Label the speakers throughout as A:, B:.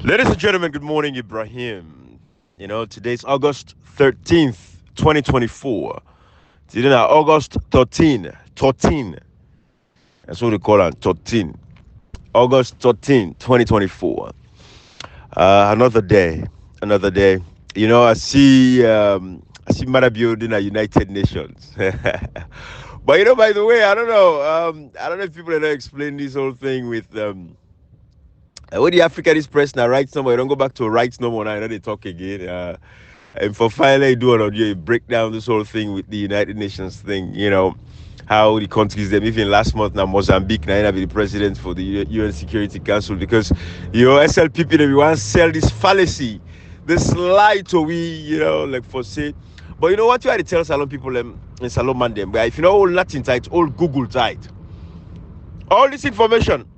A: Ladies and gentlemen, good morning, Ibrahim. Today's August 13th, 2024. Today now, August 13. That's what they call it, 13. August 13, 2024. Another day, another day. I see Mother building at United Nations. But by the way, I don't know. I don't know if people are not explain this whole thing with when the African is pressed now, right somewhere, don't go back to rights no more now, they talk again. And for finally do an audio, break down this whole thing with the United Nations thing, how the countries, them, even last month now, Mozambique, now, be the president for the UN Security Council because, SLPP, they want to sell this fallacy, this lie to we, like for say. But you know what you had to tell Salon people in Salon man them, but if you know all Latin tight, all Google tight, all this information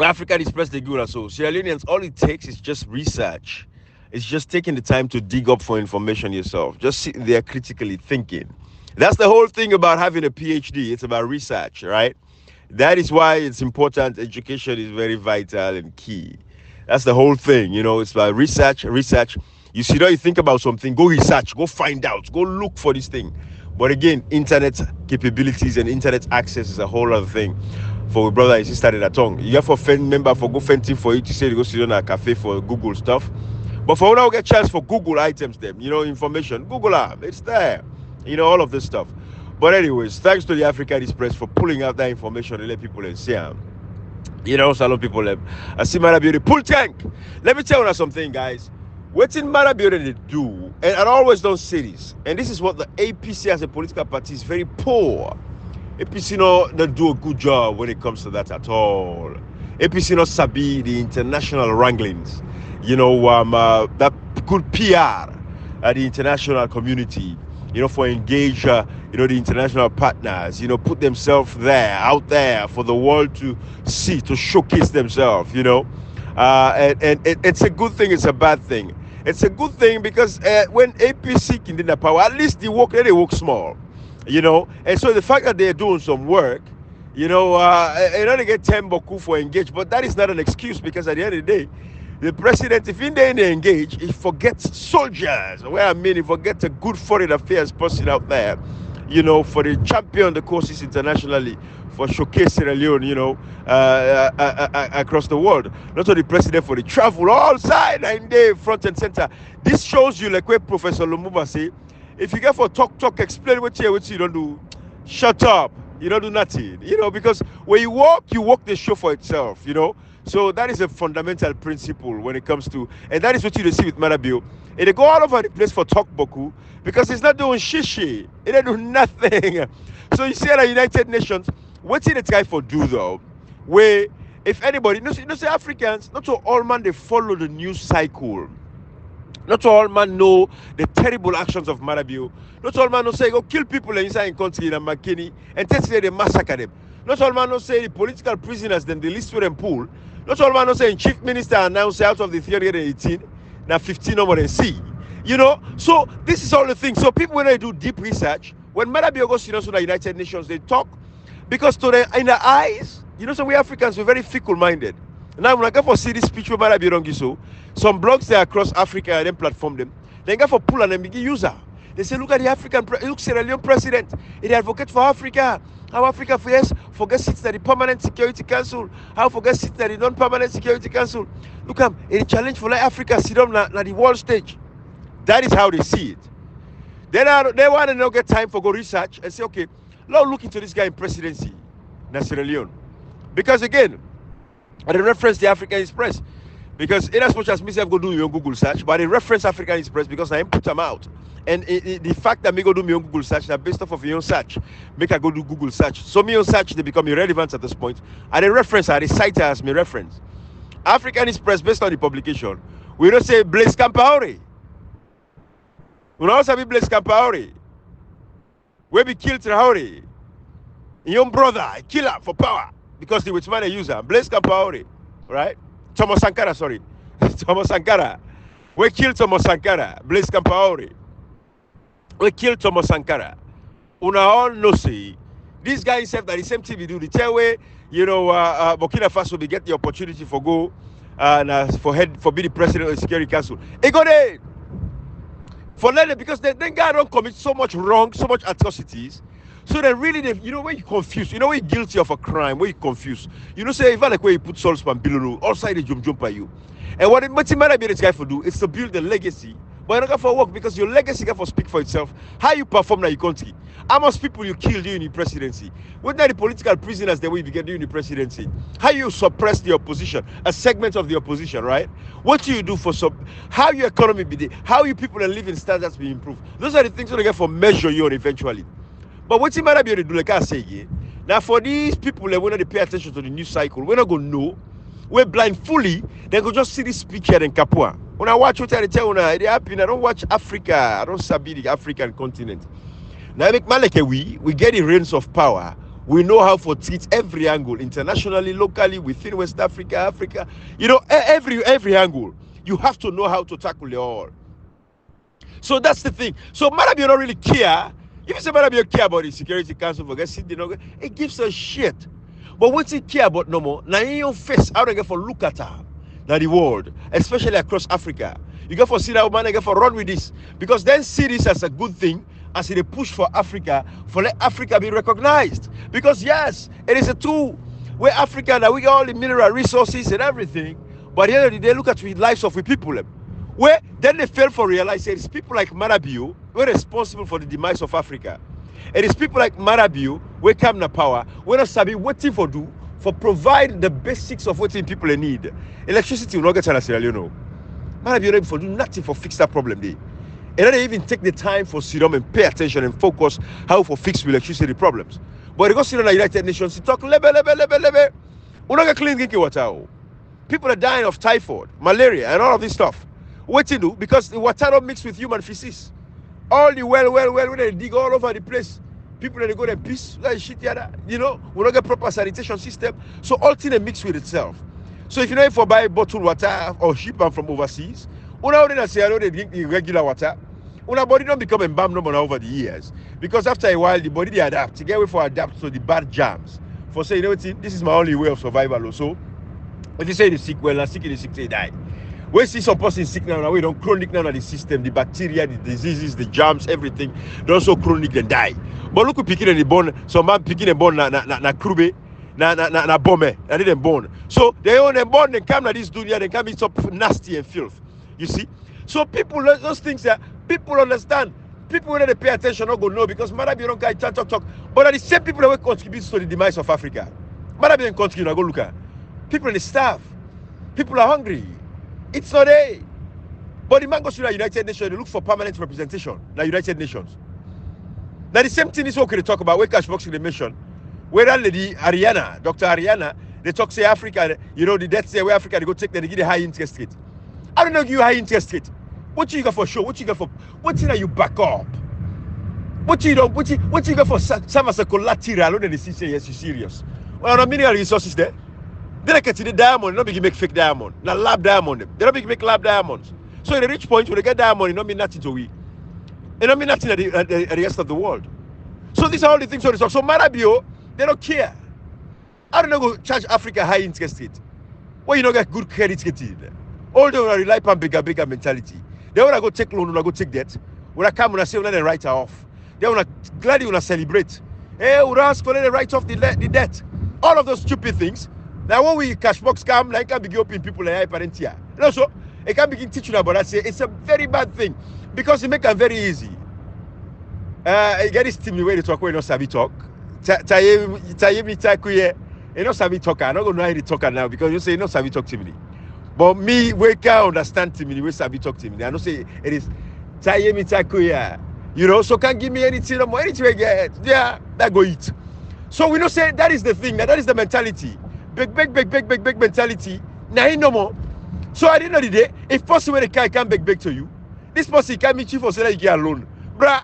A: African Express they good so Sierra Leoneans, all it takes is just research. It's just taking the time to dig up for information yourself. Just sitting there critically thinking. That's the whole thing about having a PhD. It's about research, right? That is why it's important. Education is very vital and key. That's the whole thing. It's about research, research. You see, now you think about something, go research, go find out, go look for this thing. But again, internet capabilities and internet access is a whole other thing. For a brother and sister in a tongue. You have for friend member for go fenting for you to say to go sit on a cafe for Google stuff. But for now get chance for Google items them, information. Google app, it's there. All of this stuff. But anyways, thanks to the African Express for pulling out that information and let people see. Salon people I see Mara Beauty pull tank. Let me tell you something, guys. What in Mara Beauty they do, and I always don't say this, and this is what the APC as a political party is very poor. APC not do a good job when it comes to that at all. APC not sabi the international wranglings. That good PR at the international community. For engage, the international partners. Put themselves there, out there for the world to see, to showcase themselves. It's a good thing. It's a bad thing. It's a good thing because when APC can in the power, at least they work small. And so the fact that they're doing some work, they get 10 boku for engage, but that is not an excuse because at the end of the day, the president, if he didn't engage, he forgets soldiers. Where I mean, he forgets a good foreign affairs person out there, for the champion the courses internationally, for showcase Sierra Leone, across the world. Not only president for the travel, all side, 9 day, front and center. This shows you, like where Professor Lumumba say, if you get for talk, explain what you don't do. Shut up. You don't do nothing. Because when you walk the show for itself. So that is a fundamental principle when it comes to, and that is what you see with Marabio. And they go all over the place for talk boku because it's not doing shishi. It ain't doing nothing. So you see at the United Nations, what's it guy for do though? Where if anybody, say Africans, not to all man they follow the news cycle. Not all man know the terrible actions of Marabio. Not all man know say go kill people inside in country in McKinney and tell say they massacre them. Not all man know say the political prisoners then they list to them pool. Not all man know say chief minister announced out of the 318 now 15 over and see. So this is all the thing. So people when they do deep research, when Marabio goes to the United Nations, they talk because in the eyes, so we Africans we're very fickle minded. Now when I go for see this speech where Marabio don't give so. Some blogs there across Africa and then platform them. They go for pull and then begin user. They say, look at the look Sierra Leone president. He advocate for Africa. How Africa forget sits at the Permanent Security Council. How forget sits at the Non-Permanent Security Council. Look at a challenge for like Africa sit down na the world stage. That is how they see it. They want to now get time for go research and say, okay, now look into this guy in presidency, na Sierra Leone. Because again, I reference the African Express. Because in as much as myself go do your Google search, but I reference African Express because I put them out. And the fact that me go do my own Google search, that based off of your own search, make I go do Google search. So my own search, they become irrelevant at this point. And the reference, I cite as my reference. African Express, based on the publication, we don't say Blaise Compaoré. We don't say Blaise Compaoré. We be killed Traoré. Your brother, kill her for power. Because the which man a user, Blaise Compaoré, right? Thomas Sankara, sorry. Thomas Sankara. We killed Thomas Sankara. Blaise Compaoré. We killed Thomas Sankara. Una all know say this guy himself that the same thing we do. The tell way, Burkina Faso we get the opportunity for go and for being the president of the Security Council. He got it for letting, because then guy don't commit so much wrong, so much atrocities. So then really, when you confuse, when you're guilty of a crime, when you confuse, say even like where you put Saul's and below, all side jump by you. And what it might be this guy for do is to build a legacy. But you're not for work because your legacy can for speak for itself. How you perform in your country. How much people you killed during the presidency. What are the political prisoners that we began during the presidency? How you suppress the opposition, a segment of the opposition, right? What do you do for how your economy be, how you people and living standards be improved? Those are the things that they get for measure you on eventually. But what you might be able to do, like I say again, now for these people that when they pay attention to the news cycle, we're not going to know. We're blind fully, they go just see this picture in Capua. When I watch what I tell you, they happen. I don't watch Africa. I don't sabi the African continent. Now, make man like we get the reins of power. We know how to treat every angle, internationally, locally, within West Africa, Africa. Every angle. You have to know how to tackle it all. So that's the thing. So Marabio don't really care. If you say Marabio care about the Security Council, it gives a shit. But what he care about no more, now in your face, how they get for look at her, now the world, especially across Africa. You get for see that man, I get for run with this. Because then see this as a good thing, as they push for Africa, for let Africa be recognized. Because yes, it is a tool where Africa, now we got all the mineral resources and everything, but at the end of the day, look at the lives of the people. Where then they fail for realizing it's people like Marabio who are responsible for the demise of Africa. It is people like Marabio who come to power, we not sabi waiting for do for provide the basics of what people need. Electricity will not get to Sierra Leone. Marabio not for do nothing for fix that problem there. And they even take the time for sit down and pay attention and focus how for fix electricity problems. But they go sit down in the United Nations, they talk level. We not get clean drinking water. People are dying of typhoid, malaria, and all of this stuff. What to do? Because the water don't mix with human feces. All the well, when they dig all over the place, people they go and piss, like shit, we don't get proper sanitation system. So all things mix with itself. So if you know if you buy bottled water or ship them from overseas, they drink the regular water. Our body don't become embalmed no more over the years. Because after a while, the body they adapt. To get away for adapt to the bad germs. For say, this is my only way of survival also. If you say the sick, well, sick in the sick, they die. We see some person sick now, we don't chronic now in the system, the bacteria, the diseases, the germs, everything. They're also chronic and die. But look who picking in the bone, some man picking a bone na krube, na bombe, and they didn't born. So they own a bone, they come to this dunya, they come into nasty and filth. You see? So people, those things that people understand. People when they pay attention not go know because Marabi don't guy talk. But are the same people that will contribute to the demise of Africa. Marabi don't contribute, go look at. People in the staff. People are hungry. It's not a. But the man goes to the United Nations, they look for permanent representation. The United Nations. Now the same thing is what we talk about. Where Cashbox in the mission. Where that lady Ariana, Dr. Ariana, they talk say Africa, the deaths there where Africa they go take them, they give the high interest rate. I don't know give you high interest rate. What you got for show? What you got for? What you you back up? What you got for some as a collateral? They say yes, you serious. Well, no mineral resources there. They like the diamond, not begin make fake diamond. Now lab diamond. They don't begin make lab diamonds. So at the rich point when they get diamond, it don't mean nothing to we. It don't mean nothing at the rest of the world. So these are all the things on the talk. So Marabio, they don't care. I don't know go charge Africa high interest rate. Well, you don't get good credit rating. All they want to rely on bigger mentality. They want to go take loan, want to go take debt. When I come, when I say, when they write her off. They want to gladly want to celebrate. Hey, we ask when they write off the debt. All of those stupid things. Now when we cash box come, like can begin opening people like parentia. And also, it can begin teaching about that. Say it's a very bad thing because it make it very easy. I get this team the way they talk when you don't sabi talk. You know sabi talk. I'm not going to know how to talk now because you say you know sabi talk to me. But me, we can't understand to me, we sabi talk to me. I don't say it is so can't give me anything no more, anything I get. Yeah, that go eat. So we don't say that is the thing, that is the mentality. Big mentality. Now no more. So at the end of the day, if possible the guy can beg to you, this person can meet you for saying you get a loan. Bruh,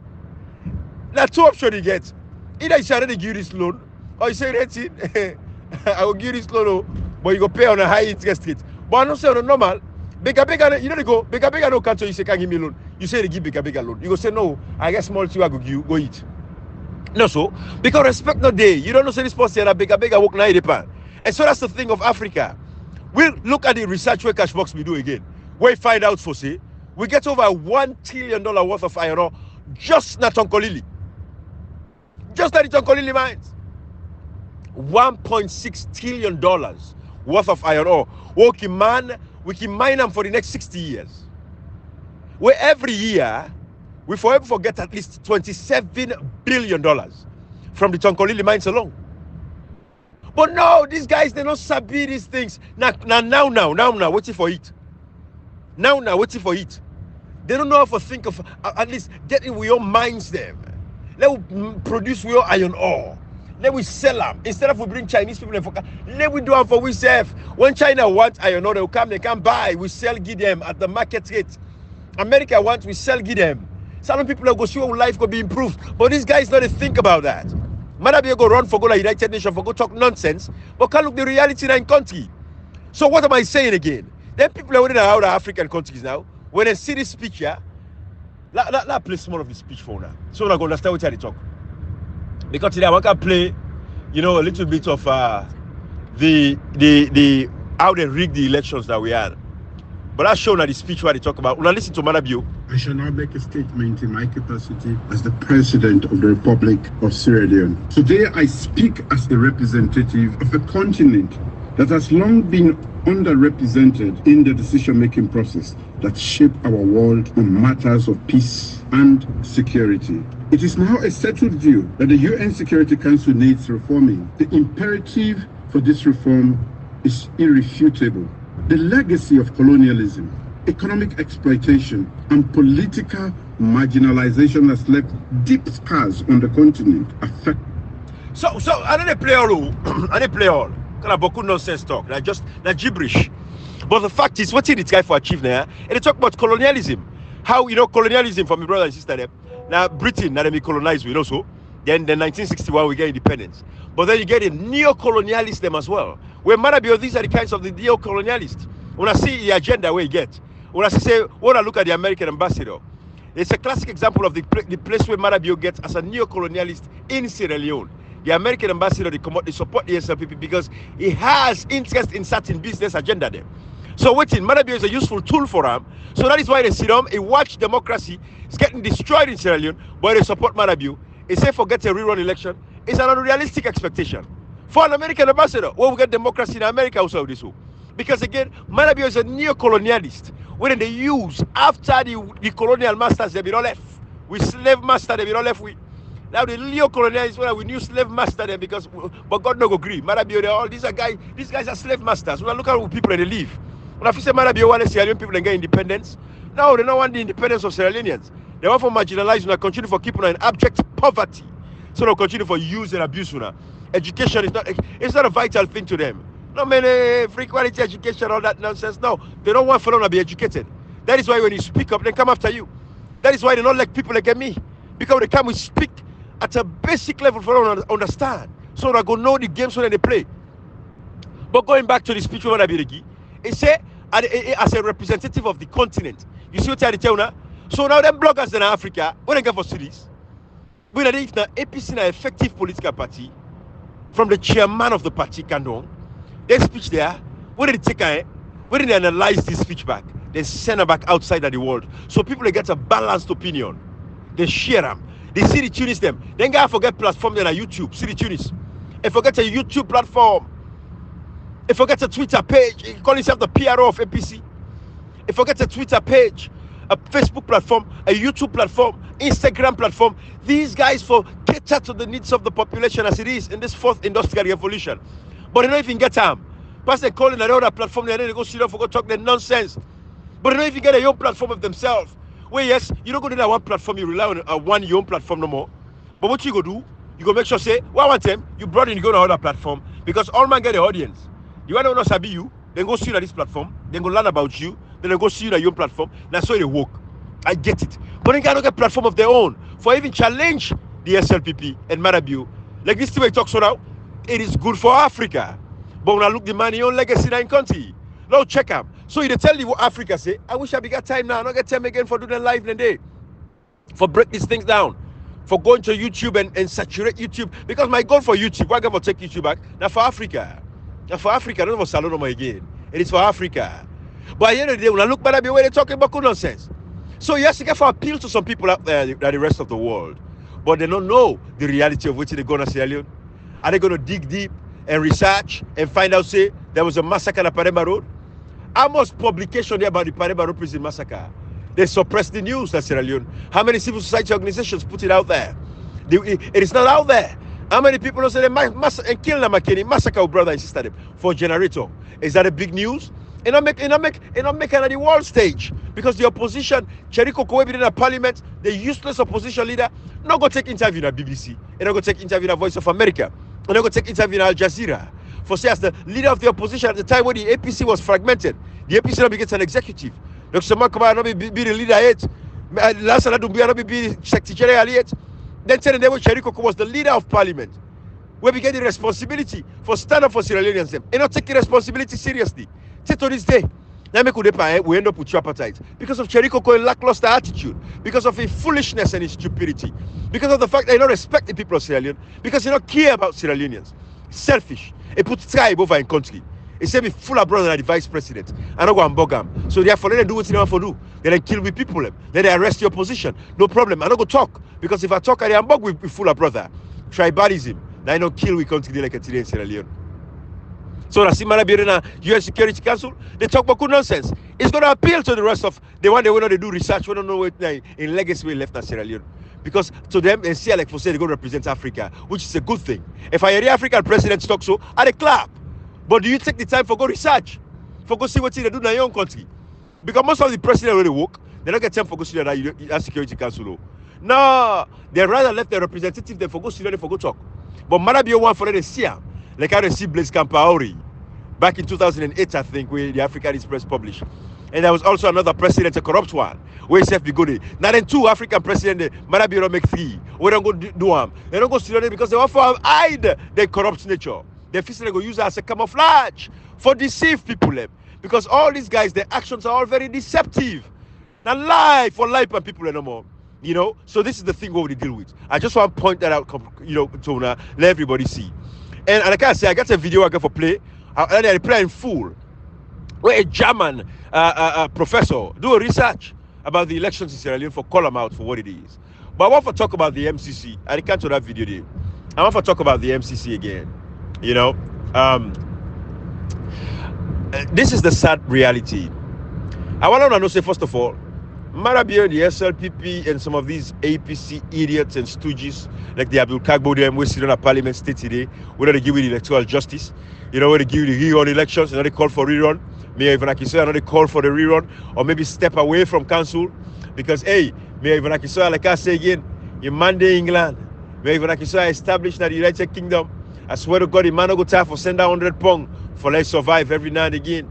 A: that's two options you get. Either you shall give you this loan, or you say that's it. I will give this loan, but you go pay on a high interest rate. But I don't say on a normal, bigger, you know they go, bigger no can't you say can't give me a loan. You say they give bigger loan. You go say no, I get small too, I go give you, go eat. No so, because respect no day. You don't know say this person a bigger work now in the pan. And so that's the thing of Africa. We look at the research where Cashbox we do again. We find out for say we get over $1 trillion worth of iron ore just na Tonkolili. Just at the Tonkolili mines. $1.6 trillion worth of iron ore. We can mine them for the next 60 years. Where every year we forever forget at least $27 billion from the Tonkolili mines alone. But no, these guys, they don't sabi these things. Now, waiting for it. Now, waiting for it. They don't know how to think of at least getting we all mines them. Let we produce we all iron ore. Let we sell them. Instead of we bring Chinese people in focus, let we do them for we serve. When China wants iron ore, they can buy. We sell, give them at the market rate. America wants, we sell, give them. Some people are go see how life could be improved. But these guys don't think about that. Maybe go run for go like United Nations for go talk nonsense, but can't look the reality in our country. So what am I saying again? Then people are within our African countries now. When they see this speech here, let play some more of the speech for now. So I'm going to understand what they talk. Because today I want to play, a little bit of the how they rigged the elections that we had. But that's shown at the speech where they talk about. When I listen to Manabio.
B: I shall now make a statement in my capacity as the President of the Republic of Sierra Leone. Today I speak as a representative of a continent that has long been underrepresented in the decision-making process that shape our world on matters of peace and security. It is now a settled view that the UN Security Council needs reforming. The imperative for this reform is irrefutable. The legacy of colonialism, economic exploitation, and political marginalization has left deep scars on the continent.
A: So I don't play all. I don't play all. Kind of beaucoup nonsense talk. Just gibberish. But the fact is, what's in this guy for achieve now? And they talk about colonialism. How colonialism for my brother and sister. Now Britain, now they colonized with also. Then 1961 we get independence. But then you get a neo-colonialism as well. Where Marabio, these are the kinds of the neo-colonialists. When I see the agenda where you get, when I look at the American ambassador, it's a classic example of the place where Marabio gets as a neo-colonialist in Sierra Leone. The American ambassador, they support the SLPP because he has interest in certain business agenda there. So waiting, Marabio is a useful tool for them. So that is why they sit down, they watch democracy. It's getting destroyed in Sierra Leone, but they support Marabio. They say forget a rerun election. It's an unrealistic expectation. For an American ambassador, we get democracy in America also this way. Because again, Marabio is a neo-colonialist. When they use, after the colonial masters, they be all left. We slave master, they be all left with. Now the neo-colonialists, when we new slave master them because, but God no go agree. Marabio, all these guys are slave masters. When I look at what people they live. When I say Marabio want Sierra Leone people and get independence, no, they don't want the independence of Sierra Leoneans. They want for marginalized and continue for keeping in abject poverty. So they'll continue for use and abuse. Education is not a vital thing to them. No many free quality education, all that nonsense. No, they don't want fellow to be educated. That is why when you speak up, they come after you. That is why they don't like people like me. Because they come, we speak at a basic level for them to understand. So they go know the games when they play. But going back to the speech of Abirigi, he said, as a representative of the continent, you see what I tell now? So now them bloggers in Africa, when they go for cities, when they if the APC an effective political party, from the chairman of the party, Kandong, their speech there, when they take when they analyze this speech back, they send it back outside of the world. So people they get a balanced opinion. They share them. They see the Tunis them. Then guys forget platform then on YouTube. See the Tunis. If forget a YouTube platform. If forget a Twitter page. He call himself the PRO of APC. If forget a Twitter page, a Facebook platform, a YouTube platform, Instagram platform. These guys for cater to the needs of the population as it is in this fourth industrial revolution. But they don't even get them. Plus they call in another platform, they go sit down for go talk their nonsense. But they don't even get a own platform of themselves. Well, yes, you don't go to that one platform, you rely on your own platform no more. But what you go do, you go make sure say, well, one time you brought in, you go to another platform because all man get the audience. You want to know sabi you, then go see you at this platform, then go learn about you, then they go see you at your own platform. That's how they work. I get it. But they cannot get a platform of their own for even challenge the SLPP and Marabio. Like this thing we talk so now, it is good for Africa. But when I look the money on legacy in country, now check them. So they tell you what Africa say. I wish I got time now. I don't get time again for doing live in a day. For break these things down. For going to YouTube and saturate YouTube. Because my goal for YouTube, why I'm going to take YouTube back? Now for Africa. Now for Africa, not for Salon again. It is for Africa. But at the end of the day, when I look back at the way they're talking about nonsense. So yes, you get for appeal to some people out there, the rest of the world. But they don't know the reality of what they're going to Sierra Leone. Are they going to dig deep and research and find out, say, there was a massacre at Paremba Road? How much publication there about the Paremba Road prison massacre? They suppressed the news at Sierra Leone. How many civil society organizations put it out there? It is not out there. How many people say they and kill them, massacre brother and sister them for generator? Is that a big news? And not make it on the world stage because the opposition, Cheriko Kowebi in the parliament, the useless opposition leader, not go take interview in the BBC, and not go take interview in the Voice of America, and not go take interview in Al Jazeera. For say as the leader of the opposition at the time when the APC was fragmented, the APC not became an executive. Dr. Samura Kamara not be the leader yet. Last time not be secretary general yet. Then tell them Cheriko was the leader of parliament. We began the responsibility for stand up for Sierra Leoneans and not taking responsibility seriously. Till to this day, we end up with tripartite because of Cheriko's lackluster attitude, because of his foolishness and his stupidity, because of the fact that he don't respect the people of Sierra Leone, because he don't care about Sierra Leoneans. Selfish. He put tribe over in country. He said, "Me full of brother and the vice president. I don't go and bug him. So therefore, let them do what they want to do. Let them kill with people. Let them arrest your opposition. No problem. I don't go talk because if I talk, I am bug with full of brother. Tribalism. Now I don't kill with country like a today in Sierra Leone." So the Samura Kamara UN Security Council, they talk about good nonsense. It's going to appeal to the rest of the one they want to do research. We don't know what in legacy we left at Sierra Leone. Because to them, they see like for say they're going to represent Africa, which is a good thing. If I hear the African president talk so, I clap. But do you take the time for go research? For go see what they do in your own country? Because most of the president already work, they don't get time for go see that Security Council. No, they rather left the representative than for go see them for go talk. But Marabio one for them to see them. Like how they see Blaise Compaoré back in 2008, I think, where the African Express published. And there was also another president, a corrupt one, where he said, "Be good." Now then, two African presidents, Marabio don't make three. We don't go do them. They don't go see them because they want to hide their corrupt nature. They feel they go use it as a camouflage for deceive people. Because all these guys, their actions are all very deceptive. Now lie for lie and people no more. You know, so this is the thing what we deal with. I just want to point that out, you know, to let everybody see. And like I say, I got a video I got for play. I play in full. Where a German professor do a research about the elections in Sierra Leone for call them out for what it is. But I want to talk about the MCC. I can't do that video there. I want to talk about the MCC again. You know, this is the sad reality. I want to know, say first of all, Marabio, the SLPP, and some of these APC idiots and stooges like the Abdul Kagbo them, we sit on a parliament state today, whether they give you the electoral justice, you know, where they give you the rerun elections, and then they call for rerun. May even like you say, another call for the rerun, or maybe step away from council because, hey, may even like you say, like I say again, in Monday, England, may even like you say, established in the United Kingdom. I swear to God, the man go time for send out 100 pounds for let's survive every now and again.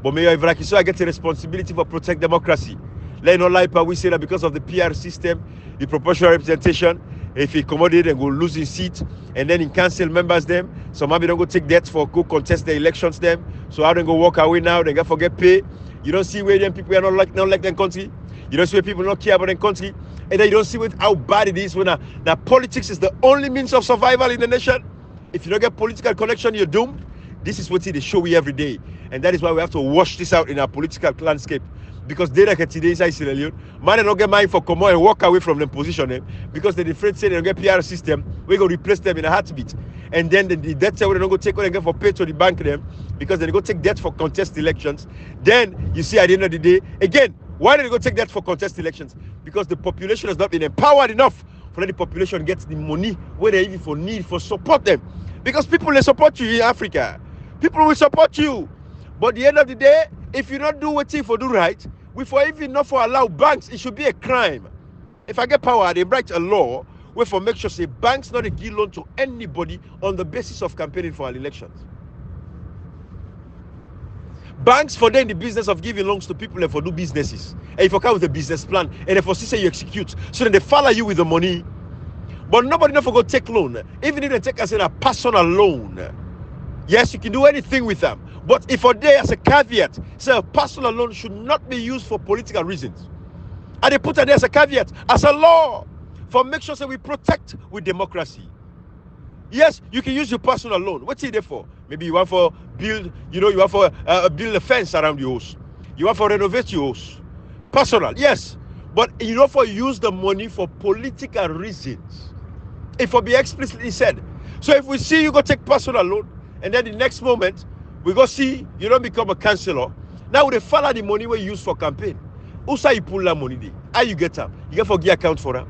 A: But may even like you say, I get the responsibility for protect democracy. Let no lie, but we say that because of the PR system, the proportional representation, if he accommodate and go lose his seat, and then in council members them, so maybe don't go take that for go contest the elections them. So how they go walk away now, they go forget pay. You don't see where them people are not like them country. You don't see where people not care about them country. And then you don't see how bad it is when now politics is the only means of survival in the nation. If you don't get political connection, you're doomed. This is what they show we every day. And that is why we have to wash this out in our political landscape. Because they like today inside Sierra Leone, man don't get mind for come on and walk away from them position because they're afraid say they don't get PR system, we're gonna replace them in a heartbeat. And then the debt they don't go take what they get for pay to the bank them because they go take debt for contest elections. Then you see at the end of the day, again, why do they go take debt for contest elections? Because the population has not been empowered enough for let the population get the money where they even for need for support them. Because people they support you in Africa. People will support you. But at the end of the day, if you don't do what you for do right, we for even not for allow banks, it should be a crime. If I get power, they write a law where for make sure say banks not a give loan to anybody on the basis of campaigning for our elections. Banks for them the business of giving loans to people and for do businesses. And if you come with a business plan and if for say you execute, so then they follow you with the money. But nobody never go take loan. Even if they take us in a personal loan. Yes, you can do anything with them. But if for there as a caveat, say a personal loan should not be used for political reasons. And they put it there as a caveat, as a law, for make sure that we protect with democracy. Yes, you can use your personal loan. What's it there for? Maybe you want for build, you want for build a fence around your house. You want for renovate your house. Personal, yes. But you know for use the money for political reasons. It will be explicitly said. So if we see you go take personal loan, and then the next moment we go see you don't become a councillor. Now they follow the money we use for campaign. Who say you pull that money there? How you get them? You get for give account for that.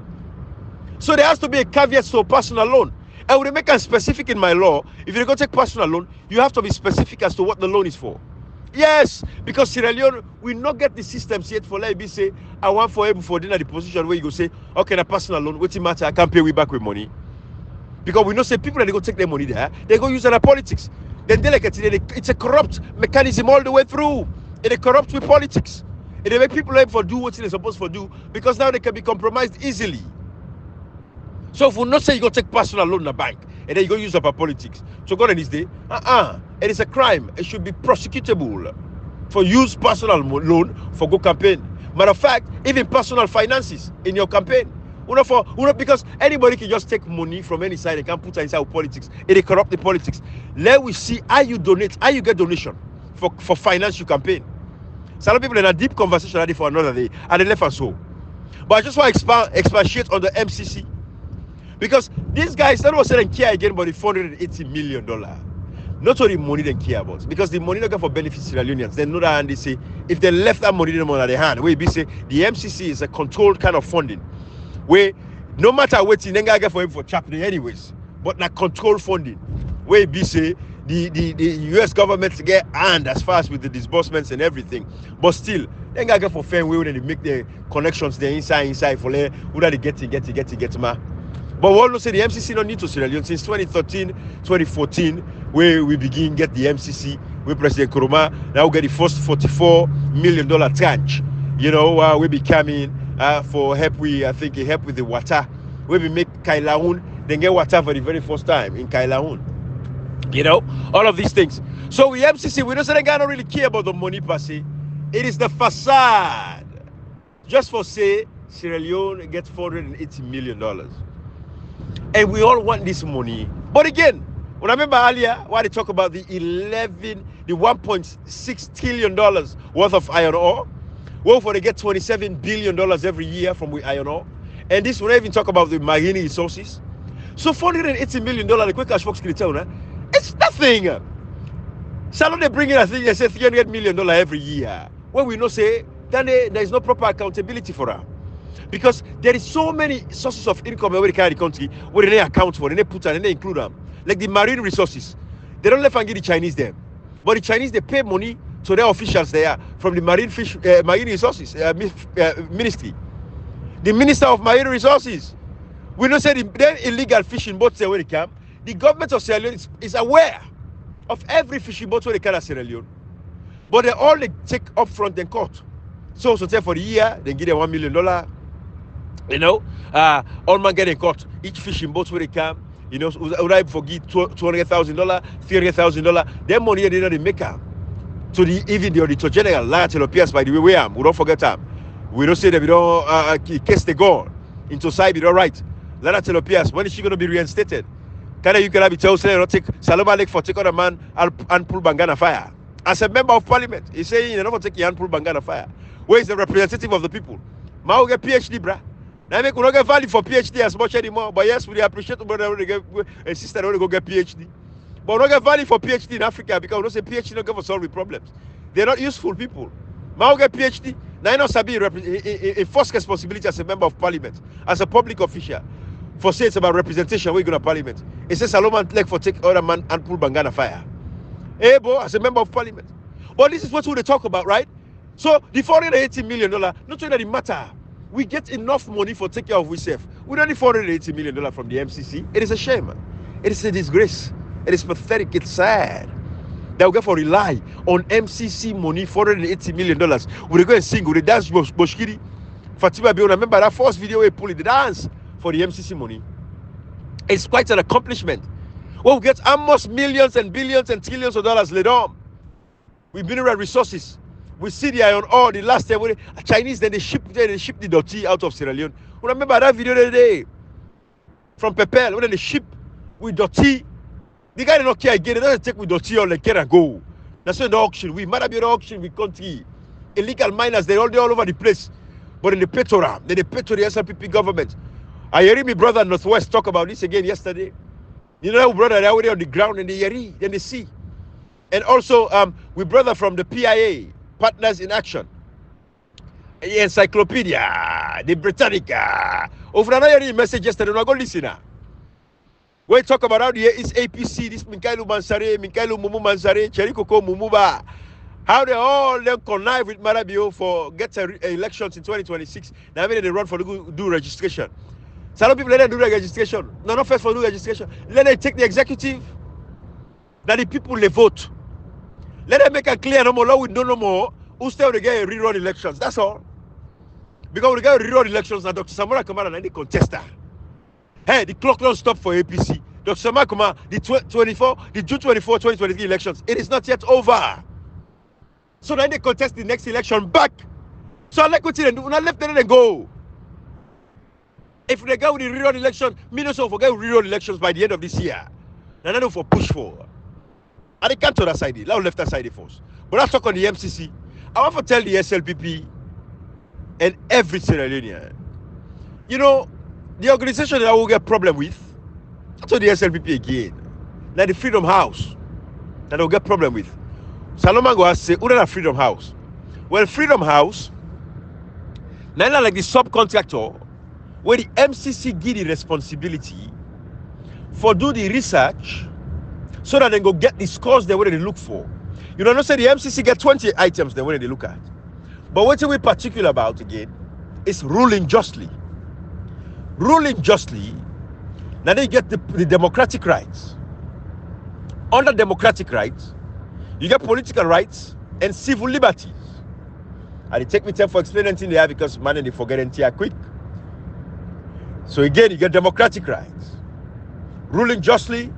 A: So there has to be a caveat to personal loan. And we make it specific in my law. If you go take personal loan, you have to be specific as to what the loan is for. Yes, because Sierra Leone will not get the systems yet for like say, I want for able for dinner the position where you go say, okay, a personal loan, what's it matter? I can't pay we back with money. Because we know say people that they go take their money there, they go use it in politics. Then they like it's a corrupt mechanism all the way through. It corrupts with politics. And they make people able for do what they're supposed to do because now they can be compromised easily. So if we not say you go take personal loan in a bank and then you go use up for politics, so God in this day, it is a crime. It should be prosecutable for use personal loan for go campaign. Matter of fact, even personal finances in your campaign. Because anybody can just take money from any side and can put it inside politics. It corrupt the politics. Let we see how you donate, how you get donation for finance your campaign. Some people in a deep conversation already for another day and they left us so. But I just want to expatiate on the MCC. Because these guys don't say they care again about the $480 million. Not only money they care about, because the money they get for benefits Sierra Leoneans. They know that and they say if they left that money in their hand, where we say the MCC is a controlled kind of funding, where no matter what they get for him for chaplain anyways, but not controlled funding, where we say the US government get hand as far as with the disbursements and everything, but still they get for fair way when they make the connections there inside for who they get ma. But we all say the MCC don't need to Sierra Leone since 2013, 2014, where we begin get the MCC, where President Kuruma now get the first $44 million tranche. We be coming for help. I think he help with the water. Where we make Kailaun, then get water for the very first time in Kailaun. All of these things. So we MCC, we don't say the guy don't really care about the money per se. It is the facade. Just for say Sierra Leone gets $480 million. And we all want this money. But again, when I remember earlier, why they talk about the $1.6 trillion worth of iron ore, well, for they get $27 billion every year from the iron ore. And this will not even talk about the marine resources. So $480 million, the quick cash folks can tell, it's nothing. So they bring in, I think they say $300 million every year. When we know say, then there is no proper accountability for that. Because there is so many sources of income every kind of country where they account for, and they put and they include them. Like the marine resources. They don't let and give the Chinese them. But the Chinese, they pay money to their officials there from the marine resources ministry. The Minister of Marine Resources. We don't say the illegal fishing boats there when they come. The government of Sierra Leone is aware of every fishing boat where they come at Sierra Leone. But they all take up front and court. So for the year, they give them $1 million. All man getting caught. Each fishing boat where they come, would I forgive $200,000, $300,000? Their money they know they make up. To even the Auditor General, Leoneans, by the way, we don't forget them. We don't say that we don't case the goal into side, we don't right. Leoneans, when is she going to be reinstated? Can you be told say not take Saloma Lake for take on a man and pull Bangana fire? As a member of parliament, he's saying you never take and pull Bangana fire. Where is the representative of the people? Mao get PhD, bruh. Now we could not get value for PhD as much anymore. But yes, we appreciate the brother when get a sister when go get PhD. But we don't get value for PhD in Africa because we don't say PhD don't get for solving problems. They're not useful people. Mao get PhD. Now I know Sabi a first responsibility as a member of parliament, as a public official. For say it's about representation, we go to parliament. It says Salomon Lake for take other man and pull Bangana fire. Hey, boy, as a member of parliament. But this is what we talk about, right? So the $480 million, not only that it matter. We get enough money for take care of ourselves. We don't need $480 million from the MCC. It is a shame. It is a disgrace. It is pathetic. It's sad that we get for rely on MCC money, $480 million. We go and sing, we dance Boshkiri. Fatima Biona, remember that first video we pulled the dance for the MCC money. It's quite an accomplishment. Well, we get almost millions and billions and trillions of dollars later on. We mineral resources. We see the iron ore. The last time when the Chinese then they ship the dirty out of Sierra Leone. Remember that video the day from Pepel when they ship with dirty. The guy did not care again. They don't take with dirty or like care and go. That's why the auction. We might be the auction with country. Illegal miners, they're all over the place. But in the Petora, they pay to the SLPP government. I hear my brother in Northwest talk about this again yesterday. You know, brother, they're already on the ground in the Yeri, then they see. And also, we brother from the PIA, Partners in Action, the Encyclopedia, the Britannica. Over another message yesterday, I'm going to listen now. We talk about how the is APC, this Minkailu Mansare, Minkailu Mumu Mansare, Cherikoko Mumuba, how they all them connive with Marabio for get elections in 2026. Now they run for the do registration. Some people let them do the registration. No, not first for do registration. Let them take the executive. That the people they vote. Let them make a clear no more law with no more. Who still they get rerun elections? That's all. Because we get rerun elections now, Dr. Samura Kamara and the contester. Hey, the clock don't stop for APC. Dr. Samura Kamara, the June 24, 2023 elections. It is not yet over. So then they contest the next election back. So I like what you do. When I left there, then go. If they go with the rerun election, me also forget rerun elections by the end of this year. And I know for push for. And they can't to that side, now left that side first. But I talk on the MCC. I want to tell the SLPP and every Sierra Leonean. You know, the organization that I will get problem with, I told the SLPP again. Now the Freedom House that I will get problem with. Saloma go say, who a Freedom House? Well, Freedom House, now like the subcontractor, where the MCC give the responsibility for do the research so that they go get the scores they look for. You know, not say the MCC get 20 items they look at. But what we particular about again is ruling justly. Ruling justly, now they get the democratic rights. Under democratic rights, you get political rights and civil liberties. And it take me time for explaining anything there because man they forget it quick. So again, you get democratic rights. Ruling justly,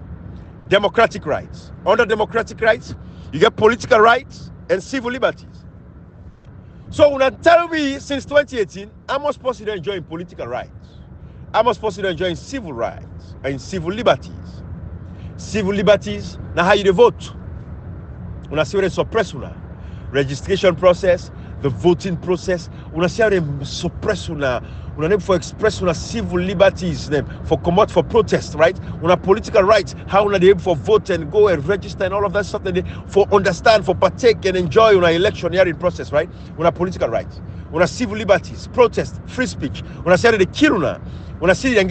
A: democratic rights. Under democratic rights, you get political rights and civil liberties. So when I tell me since 2018, I'm not supposed to enjoy political rights. I'm not supposed to enjoy civil rights and civil liberties. Civil liberties, now how you vote. When I see they suppress una registration process, the voting process, when I see how they suppress una name for express una civil liberties, them for come out for protest, right? Una political rights, how una they able for vote and go and register and all of that stuff, that they for understand, for partake and enjoy una election hearing process, right? Una political rights, una civil liberties, protest, free speech. When I say that they kill una, when I see they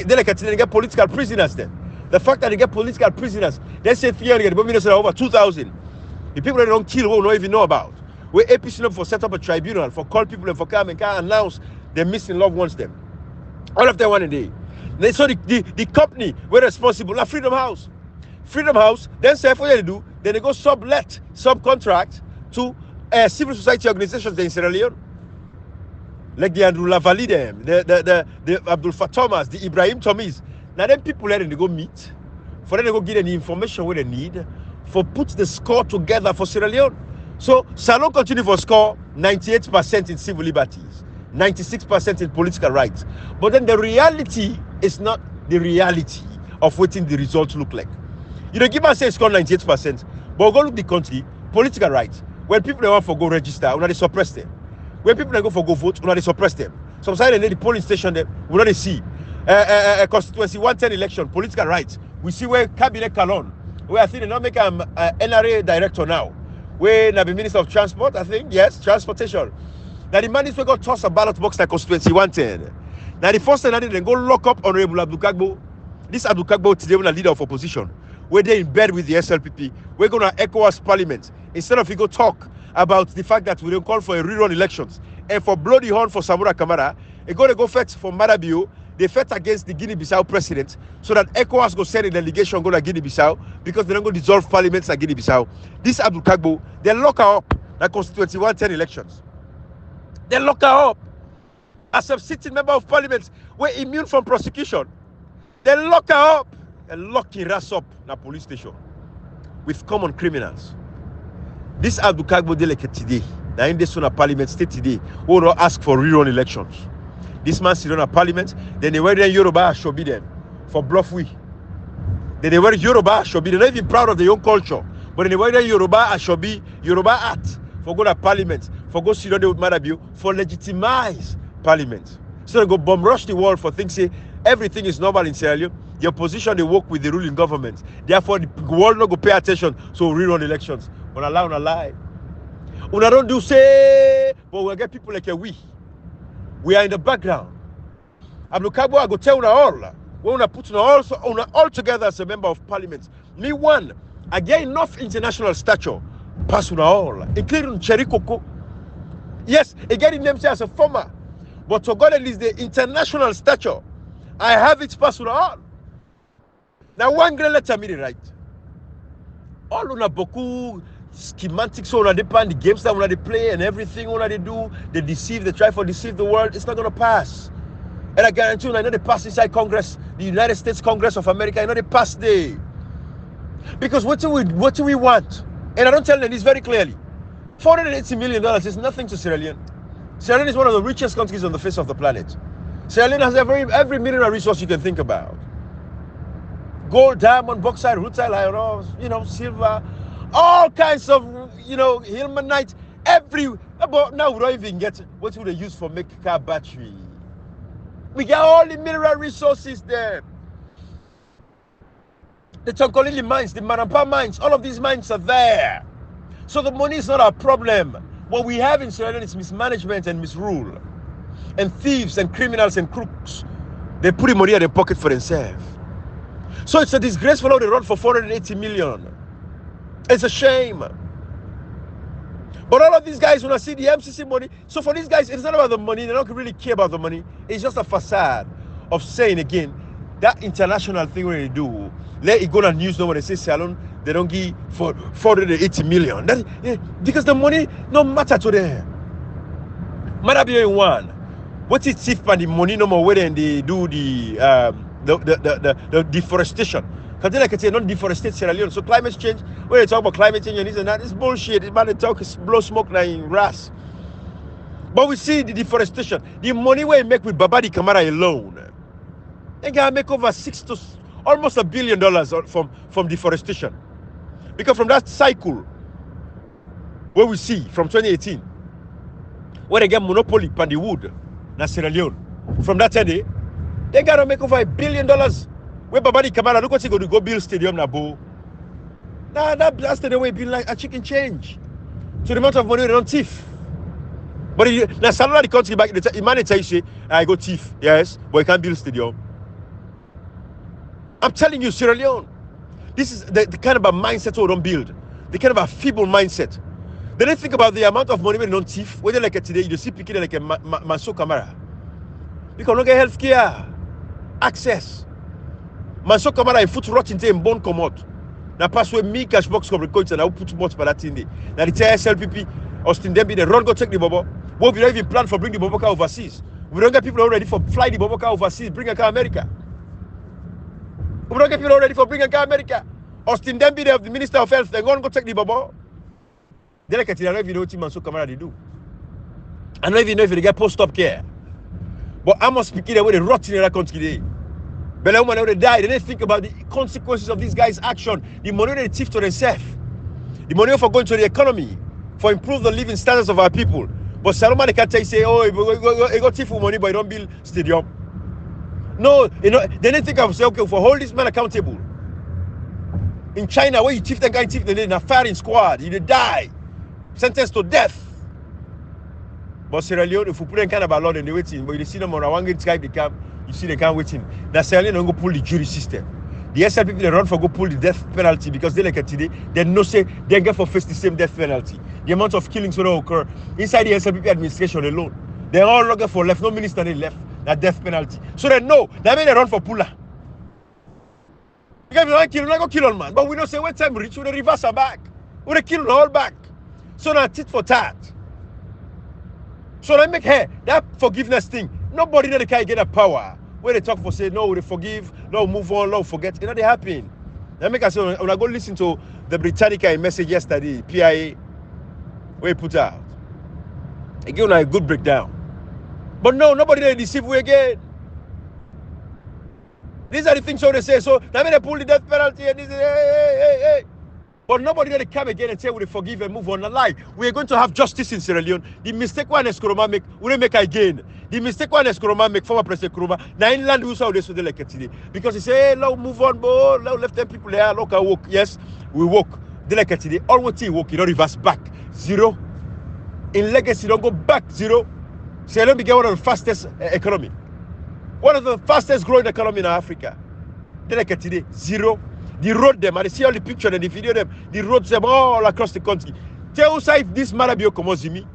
A: get political prisoners, then the fact that they get political prisoners, they say 300, but we over 2,000. The people that don't kill, we don't even know about. We APC for set up a tribunal for call people and for come and can announce their missing loved ones. Them, all of them one a day. They saw the company were responsible. Like Freedom House, then say what they do. Then they go subcontract to civil society organizations in Sierra Leone, like the Andrew Lavali, them, the Abdul Fatomas, the Ibrahim Tomis. Now them people let them go meet, for them to go get any information where they need. For put the score together for Sierra Leone. So Salon continue for score 98% in civil liberties, 96% in political rights. But then the reality is not the reality of what the results look like. You know, give us say score 98%, but go look the country, political rights. When people they want for go register, we not they suppress them. When people they go for go vote, we not they suppress them. Sometimes they need the polling station there, we not they see. Constituency 110 election, political rights. We see where Cabinet Calon. Where I think they not make an NRA director now. Where now the Minister of Transport, I think, yes, transportation. Now the man is going to toss a ballot box like constituency 110. Now the first thing they go lock up Honorable Abdul Kagbo. This Abdul Kagbo today is a leader of opposition. Where they're in bed with the SLPP. We're going to ECOWAS Parliament. Instead of you go talk about the fact that we don't call for a rerun elections. And for bloody horn for Samura Kamara, they're going to go fight for Marabio. They fought against the Guinea-Bissau president so that ECOWAS go send a delegation go to Guinea-Bissau because they don't go dissolve parliaments at Guinea-Bissau. This Abdul Kagbo, they lock her up like constituency 110 elections. They lock her up as a sitting member of parliament. We're immune from prosecution. They lock her up and lock her ass up in a police station with common criminals. This Abdul Kagbo delegate today, now in this one parliament state today, who will ask for rerun elections. This man sit on a parliament, then they went in Yoruba should be them for bluff we. They wear Yoruba Ashobi. They're not even proud of their own culture. But they wear Yoruba Ashobi, Yoruba art, for go to parliament, for go sit on the Madabu, for legitimize parliament. So they go bomb rush the world for things say everything is normal in Sierra Leone. The opposition, they work with the ruling government. Therefore, the world not go pay attention. So we rerun elections. When allow una lie. Una don't do say, but we'll get people like we. We are in the background. Abdukabo, I go tell una all. We wanna put una all together as a member of parliament. Me one, I get enough international stature. Pass una all, including Cherry Coco. Yes, I get named as a former. But to God at least the international stature, I have it pass una all. Now one great letter me right. All una boku schematics on depend the games that they play and everything they do, they deceive, they try to deceive the world. It's not gonna pass. And I guarantee you, I know they pass inside Congress, the United States Congress of America. I know they pass there. Because what do we want? And I don't tell them this very clearly. $480 million is nothing to Sierra Leone. Sierra Leone is one of the richest countries on the face of the planet. Sierra Leone has every mineral resource you can think about. Gold, diamond, bauxite, rutile, iron ore, silver, all kinds of, ilmenite, but now we don't even get what would they use for make car battery. We got all the mineral resources there. The Tonkolili mines, the Marampa mines, all of these mines are there. So the money is not our problem. What we have in Sierra Leone is mismanagement and misrule. And thieves and criminals and crooks. They put the money in their pocket for themselves. So it's a disgrace for how they run for 480 million. It's a shame. But all of these guys, when I see the MCC money, so for these guys, it's not about the money. They don't really care about the money. It's just a facade of saying again, that international thing where they do, let it go on news now when they say Salon, they don't give for 480 million. Because the money no matter to them. Matter be one. What is if the money no more when they do the deforestation? Because they like to say not deforestate Sierra Leone. So climate change, when they talk about climate change and this and that, it's bullshit. It's about to talk blow smoke like in ras. But we see the deforestation. The money we make with President Kamara alone, they can make over almost $1 billion from deforestation. Because from that cycle, where we see from 2018, where they get monopoly on the wood, na Sierra Leone, from that day, they gotta make over $1 billion. Where President Kamara look what he go build stadium na bo. That's the way it be like a chicken change. So the amount of money they don't thief. But now Salona the country back, the man tell you say, I go thief, yes, but you can't build stadium. I'm telling you, Sierra Leone, this is the kind of a mindset we don't build. The kind of a feeble mindset. They don't think about the amount of money we don't thief. Whether like today, you see picking like a Samura Kamara. Because don't get health care, access. Samura Kamara in foot rot into bone come out. Now pass with me cash box cover coach and I will put much for that thing there. Now the SLPP, Austin Demby, the run go take the bobo. Well, we don't even plan for bring the bobo car overseas. We don't get people already for fly the bobo car overseas, bring a car America. We don't get people already for bring a car America. Austin Demby, the Minister of Health, they're going to go take the bobo. They like it, I don't even know what Samura Kamara they do. I don't even know if they get post-op care. But I must speak in the way they rot in that country today. But when they die, they didn't think about the consequences of these guys' action. The money they thief to themselves. The money for going to the economy, for improve the living standards of our people. But Saloma they can't say, oh, you got thief for money, but you don't build stadium. No, they didn't think of say, okay, for hold this man accountable. In China, where you thief the guy, thief in a firing squad, you die, sentenced to death. But Sierra Leone, if you put them kind of a law, then they waiting. But you see them on a one Skype, they come. You see they can't waiting. Now Sierra Leone don't go pull the jury system. The SL people they run for go pull the death penalty because they like it today. They no say they get for face the same death penalty. The amount of killings will occur inside the SLPP administration alone. They all looking for left, no minister they left that death penalty. So they know that mean they run for puller. Because we don't kill, we don't go kill on man. But we don't say when time reach, we don't reverse our back. We don't kill all back. So now tit for tat. So they make that forgiveness thing. Nobody that can get a power. Where they talk for say, no, they forgive, no, move on, no, forget. You know, they happen. That make us say, when I go listen to the Britannica message yesterday, PIA, where he put out. He gave a good breakdown. But no, nobody they deceive we again. These are the things so they say. So now they pull the death penalty and this, hey. But nobody gonna come again and say we forgive and move on. A lie. We are going to have justice in Sierra Leone. The mistake one Eskoroma make, we make again. The mistake one Eskoroma make, former President Kuruma. Now in land we saw this with the like today. Because he say, hey, now move on, boy. Now left them people there. Look, I walk. Yes, we walk. The like today. All what he walk, you don't reverse back. Zero. In legacy, don't go back. Zero. Sierra Leone became one of the fastest economy. One of the fastest growing economy in Africa. The like today. Zero. The road them, and they see all the picture and the video them, the roads them all across the country. Tell us if this Marabio Komo Zimi,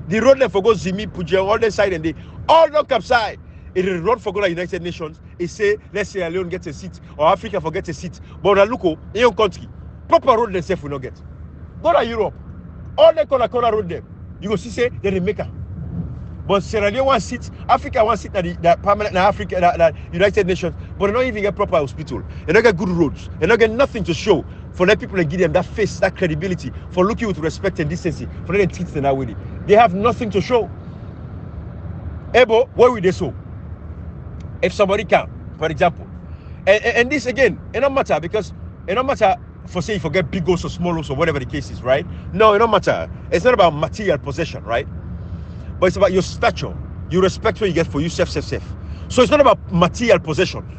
A: the road them for go Zimi, Puja, all the side and they all don't capsize. It is road for go to United Nations. It say, let's say Leone gets a seat or Africa forgets a seat. But na look, in your country, proper road themselves will not get. Go to Europe, all the corner road them. You go see say they make a. But Sierra Leone one seat, Africa one seat that permanent Africa, that United Nations, but they don't even get proper hospital. They don't get good roads. They don't get nothing to show for let people and give them that face, that credibility, for looking with respect and decency, for them to treat them that way. They have nothing to show. Ebo, what will they show? If somebody can, for example, and this again, it don't matter because it don't matter for say you forget big goals or small goals or whatever the case is, right? No, it don't matter. It's not about material possession, right? But it's about your stature, your respect what you get for you, safe. So it's not about material possessions.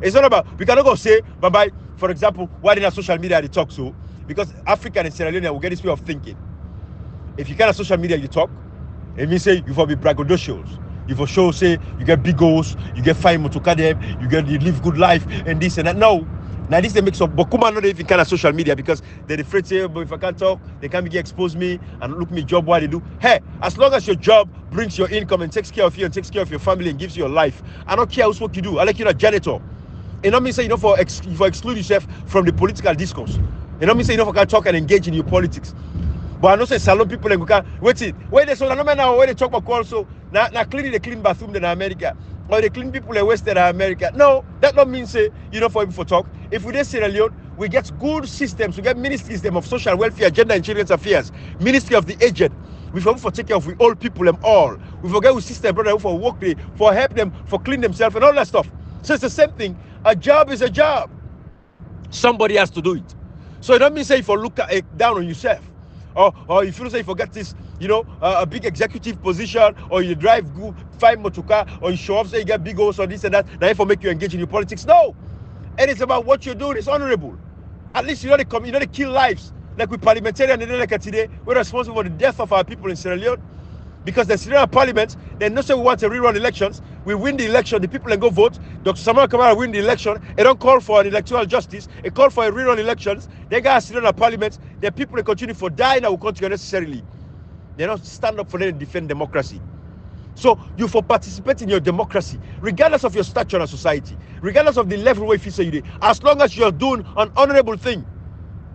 A: It's not about, we cannot go say, bye-bye, for example, why did social media they talk so? Because Africa and Sierra Leone will get this way of thinking. If you can't social media you talk, it means say you for be braggadocious. You for show say you get big goals, you get fine motokadem, you live good life and this and that. No. Now this they make some but come on not even kind of social media because they're afraid say, but if I can't talk, they can't expose me and look me job what they do. Hey, as long as your job brings your income and takes care of you and takes care of your family and gives you your life, I don't care what you do. I like you a janitor. You know me say for exclude yourself from the political discourse. You know me say for can talk and engage in your politics. But I know say salon people and go wait it. Where they so no man now where they talk about also now cleaning the clean bathroom in America. Or they clean people in Western America. No, that don't mean say for talk. If we did Sierra Leone, we get good systems, we get ministries them of social welfare, gender and children's affairs, ministry of the aged. We for take care of the old people them all. We forget we system brother for work day, for help them, for clean themselves and all that stuff. So it's the same thing. A job is a job. Somebody has to do it. So it don't mean say for look down on yourself. Or if you say you forget this, a big executive position, or you drive good, fine motorcar, or you show off say you get big goals or this and that, now if I make you engage in your politics. No. And it's about what you're doing. It's honorable. At least you know they kill lives. Like with parliamentarians and like today, we're responsible for the death of our people in Sierra Leone. Because the Sierra Leone parliament, they not say we want to rerun elections. We win the election, the people and go vote. Dr. Samura Kamara win the election. They don't call for an electoral justice. They call for a rerun elections. They got Sierra Leone parliament. The people they continue for dying and will continue necessarily. They don't stand up for them and defend democracy. So you for participate in your democracy, regardless of your stature in society, regardless of the level where you say you did, as long as you're doing an honorable thing.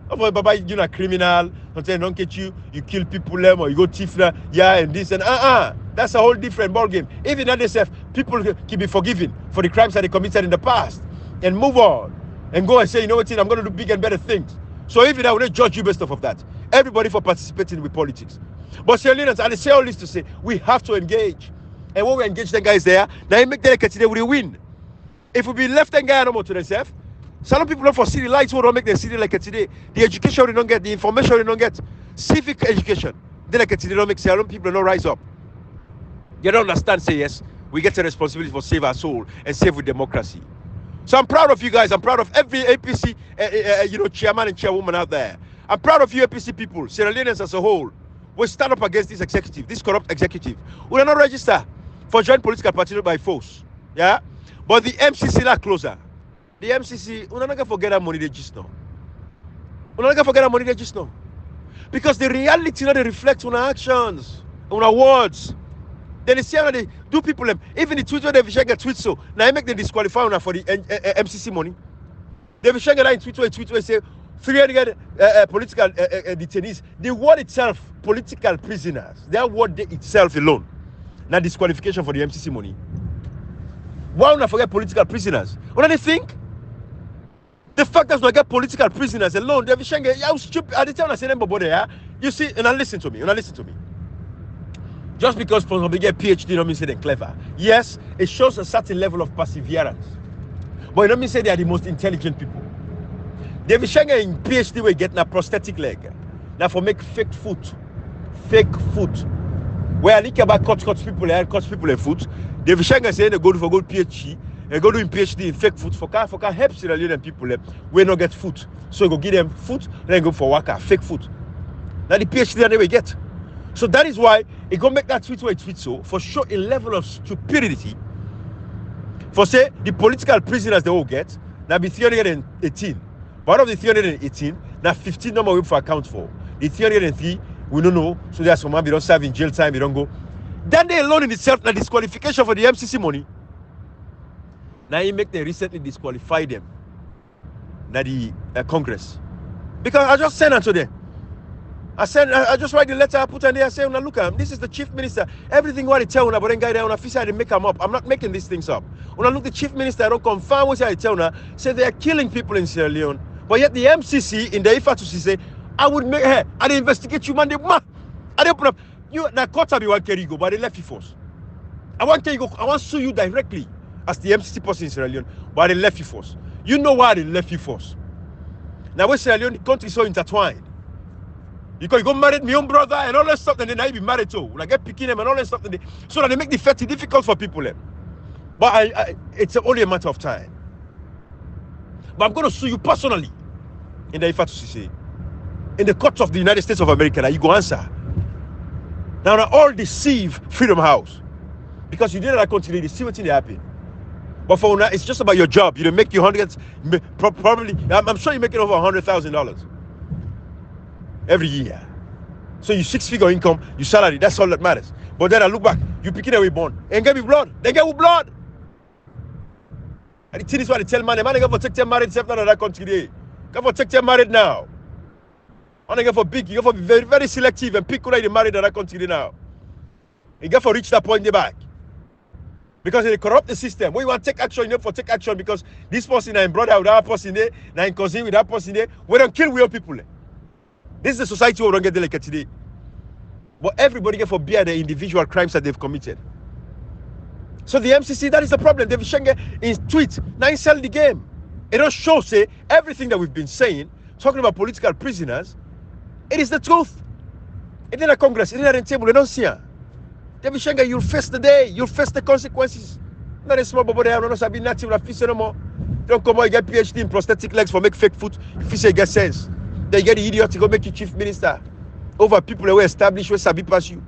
A: Baba, you're a criminal, don't get you kill people or you go thief and this and that's a whole different ball game. Even at themselves, people can be forgiven for the crimes that they committed in the past and move on and go and say, you know what, I'm going to do big and better things. So even I will not judge you based off of that. Everybody for participating with politics. But Sierra Leoneans, and they say all this to say, we have to engage. And when we engage the guys there, now you make the today we will win. If we be left and guy no more to themselves, some people don't for city lights who don't make the city like today. The education they don't get, the information they don't get, civic education. They like today don't make Sierra Leone people don't rise up. They don't understand, say yes, we get a responsibility for save our soul and save with democracy. So I'm proud of you guys. I'm proud of every APC chairman and chairwoman out there. I'm proud of you APC people, Sierra Leoneans as a whole. We stand up against this executive, this corrupt executive. We are not register for joint political party by force. Yeah? But the MCC are closer. The MCC, we're not going to forget that money they just know. We're not going to forget that money they just know. Because the reality not they reflect on our actions, on our words. Then they see how they do people, even the Twitter, they share get tweets so. Now I make them disqualify for the MCC money. They share that in Twitter, say, 300 political detainees. The word itself, political prisoners, that word itself alone. Now disqualification for the MCC money. Why not forget political prisoners? What do they think? The fact that we get political prisoners alone, they're saying, how stupid. At the time I say them, but you see, and now listen to me. Just because people get PhD don't mean say they're clever. Yes, it shows a certain level of perseverance. But it don't mean say they are the most intelligent people. David Schengen in PhD will get a prosthetic leg. Now for make fake foot. Fake foot. Where I think about cut people in foot. David Schengen saying they go for good PhD. They go doing PhD in fake foot for can help Sierra Leone people we not get foot. So you go give them foot, then go for worker, fake foot. Now the PhD they will get. So that is why it gonna make that tweet where it tweets so for sure a level of stupidity. For say the political prisoners they all get now be 318. But out of the 318, now 15 number we for account for. The 303 we don't know. So there's some man we don't serve in jail time, we don't go. Then they alone in itself now disqualification for the MCC money. Now he make them recently disqualify them. Now the Congress. Because I just sent unto them. I just write the letter, I put on there, I say, look at him, this is the chief minister. Everything what I tell you, but then guy there on a officer, they make them up. I'm not making these things up. When I look the chief minister, I don't confirm what I tell you, say they are killing people in Sierra Leone. But yet the MCC in the IFA to say, I would make her, I investigate you, man, I open up. You now court be one carry go, but they left you force. I want to sue you directly as the MCC person in Sierra Leone, but they left you force. You know why they left you force. Now when Sierra Leone, the country is so intertwined. Because you go marry my own brother and all that stuff, and then I be married too. When I get picking them and all that stuff, so that they make the fetty difficult for people. But it's only a matter of time. But I'm going to sue you personally in the IFA in the courts of the United States of America. That you go answer. Now all deceive Freedom House because you did that country. They see what's in the happen. But for now, it's just about your job. You don't make your hundreds, probably. I'm sure you're making over $100,000. Every year. So you 6-figure income, your salary, that's all that matters. But then I look back, you picking away born. And get me blood. They get with blood. And the thing is why they tell man they go for take them married except not that country today. Go for take them married now. And they go for big, you go for be very, very selective and pick who they married in that country now. You go for reach that point in the back. Because they corrupt the system. When you want to take action, you know for take action because this person is brother with that person there, now in cousin with that person there. We don't kill real people. This is the society we don't get delicate today. But everybody get for bear the individual crimes that they've committed. So the MCC, that is the problem. David Schengen in tweet, now he sell the game. It don't show, say, everything that we've been saying, talking about political prisoners, it is the truth. It in a Congress, it in a table, they don't see her. David Schengen, you'll face the day, you'll face the consequences. Not a small bubble there, not be native, not face no more. Don't come out, you get PhD in prosthetic legs for make fake foot, if you say get sense. Then you get the idiot to go make you chief minister over people that were established where Sabi pass you.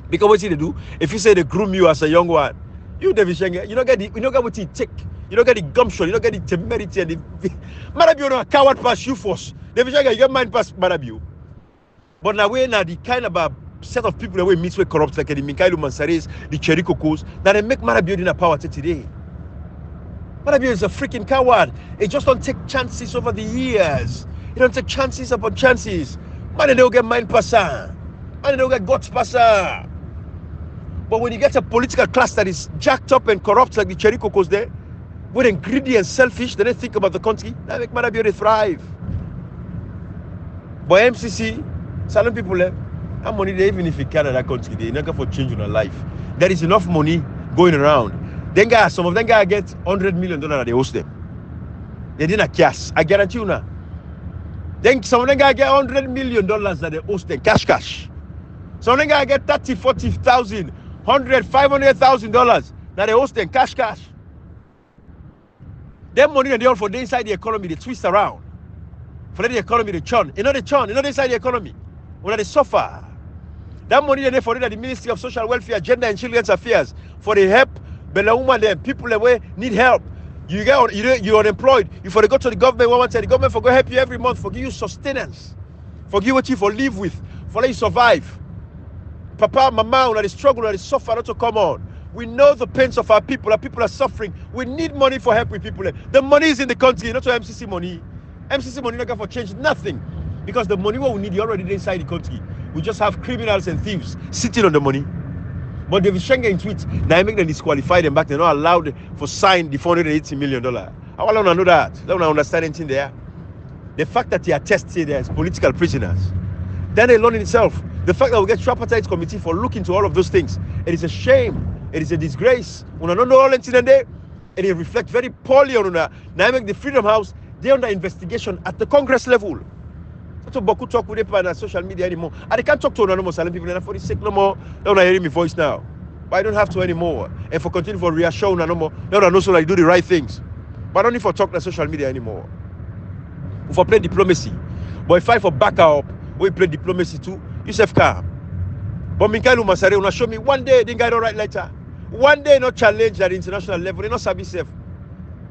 A: Because what they do, if you say they groom you as a young one, you David Schengen, you don't get what it take. You don't get the gumption, you don't get the temerity and the Marabio no a coward pass you force. David Schengen, you get mind pass Marabio. But now we're not the kind of a set of people that we meet with corrupt like the Mikailu Mansares, the Cherry Cocos, that they make Marabio in a power today. Marabio is a freaking coward. It just don't take chances over the years. You don't take chances upon chances. Man, they don't get mind passer. Man, they don't get guts passer. But when you get a political class that is jacked up and corrupt like the Cherry Cocos there, with greedy and selfish, they don't think about the country, that make Marabio thrive. But MCC, silent people left, how money they even if you can in that country, they're not going for change in their life. There is enough money going around. Then guys, some of them guys get $100 million that they host them. They didn't cash. I guarantee you now. Then some of them guys get $100 million that they host them, cash. Some of them guys get 30, 40,000, 100, $500,000 that they host them, cash. Them money and they all for the inside the economy, they twist around. For the economy, they churn. You know they churn, you know they inside the economy. When they suffer. That money they for the Ministry of Social Welfare, Gender and Children's Affairs, for the help, woman them, people that need help. You're unemployed. You for to go to the government, one say the government for go help you every month, for give you sustenance, for give what you for live with, for let you survive. Papa, mama, when they struggle, when they suffer, not to come on. We know the pains of our people are suffering. We need money for help with people. The money is in the country, not to MCC money. MCC money not going for change nothing. Because the money what we need already inside the country. We just have criminals and thieves sitting on the money. But David Schengen in tweets, now I make them disqualify them back. They're not allowed for sign the $480 million. I want to know that. I want to understand anything there. The fact that they are tested as political prisoners, then alone in itself The fact that we get tripartite committee for looking to all of those things, it is a shame. It is a disgrace. Una don't know all incident there, and it reflects very poorly on una. Now make the Freedom House, they're under investigation at the Congress level. So Boku talk with them on social media anymore. I can't talk to no more silent people, and for the sake no more, they don't hear my voice now. But I don't have to anymore. And for continue for reassure no more, they don't know so like do the right things. But I don't need for talk on social media anymore. We for play diplomacy. But if I for back up, we play diplomacy too, you self calm. But Minkailu Masare, una show me one day the guy don't write letter. One day not challenge at the international level, they not sabi safe.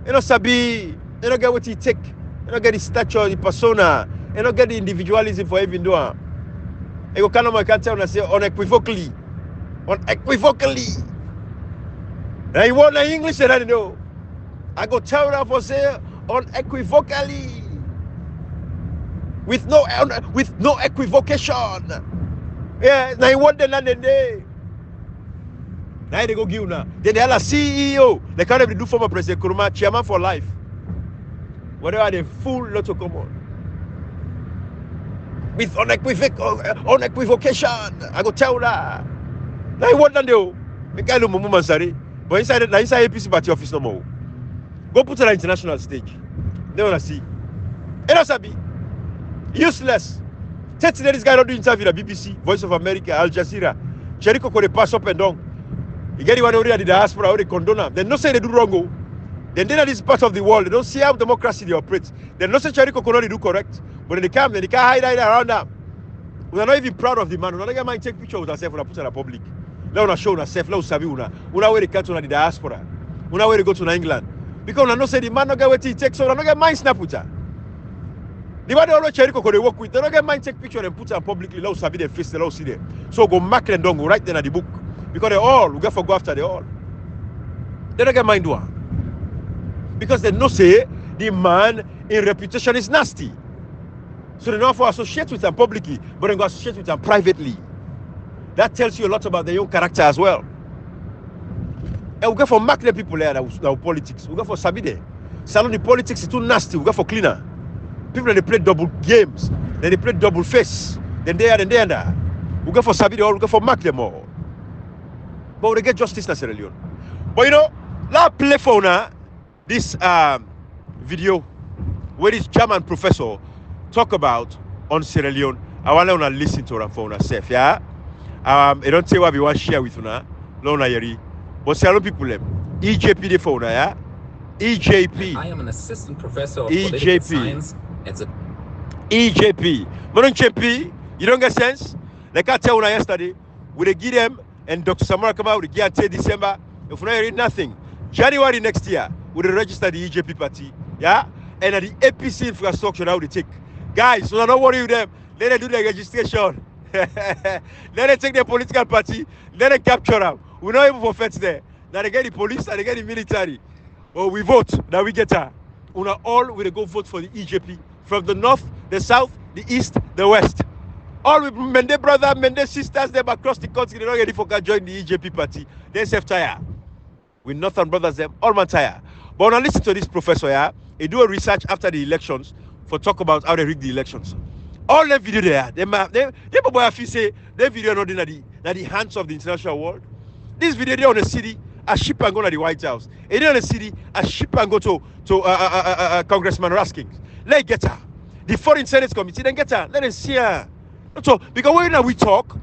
A: They not sabi, they don't get what he take, they don't get the stature, the persona. You don't get the individualism for even doing. You can't tell and say unequivocally. Unequivocally. Now you want the English and I don't know. I go tell her for say unequivocally. With no equivocation. Yeah, now you want the land and day. Now they go give now. Then they are a CEO. They can't even do former President Kuruma, chairman for life. Whatever they full lot to come on. With unequivocation. I go tell her. Now you want that though. Minkailu Mansare. But inside APC party office no more. Go put it on the international stage. They wanna see. Sabi. Useless. Tell this guy don't do interview at BBC, Voice of America, Al Jazeera. Jericho could pass up and down. You get the one already at the diaspora, already condone them. They don't say they do wrong. Then this part of the world, they don't see how democracy they operate. They don't say Jericho could only do correct. But they can't hide around them. We are not even proud of the man. We are not going to take pictures with ourselves and put it in public. Let us show ourselves, let us sabi una. Una where they come to the diaspora. Una where they go to England. Because we not say the man not get what he takes, so we not get mind snap with her. The one they always Jericho could work with, they don't get mind take picture and put it publicly, let us sabi their face, let us see them. So go mark them down, go write them at the book. Because they all, we go after they all. They don't get mind do her. Because they know say the man in reputation is nasty. So they don't associate with them publicly, but they go associate with them privately. That tells you a lot about their own character as well. And we go for mark the people there that politics. We go for Sabide. Salon the politics is too nasty. We go for cleaner. People that they play double games, then they play double face, then they are and there. We go for Sabide or we go for mark them all. But we get justice in Sierra Leone. But you know, let's play for now this video where this German professor talk about on Sierra Leone. I want to listen to her for herself, yeah. I don't say what we want to share with her, Lona Yeri. But Sierra Leone people, EJP the phone, yeah. EJP.
C: I am an assistant professor of political science at the
A: EJP. Madam JP, you don't get sense? Like I tell you yesterday, we give them and Dr. Samura Kamara will give until December. If we not read nothing, January next year, we will register the EJP party, yeah. And at the APC infrastructure, how they take. Guys, so don't worry with them. Let them do the registration. Let them take their political party. Let them capture them. We're not even for feds there. Now they get the police and they get the military. Well, we vote. Now we get her. We all will go vote for the EJP. From the north, the south, the east, the west. All with Mende brothers, Mende sisters, them across the country. They're not ready for join the EJP party. They self-tire. With Northern brothers, them all man tire. But now listen to this professor, yeah. He do a research after the elections for talk about how they rig the elections. All the video there, they boy feel say the video not in the hands of the international world. This video they on the city, a ship and go to the White House. It on the city, a ship and go to Congressman Raskins. Let get her. The Foreign Senate Committee, then get her. Let them see her. So because when we talk,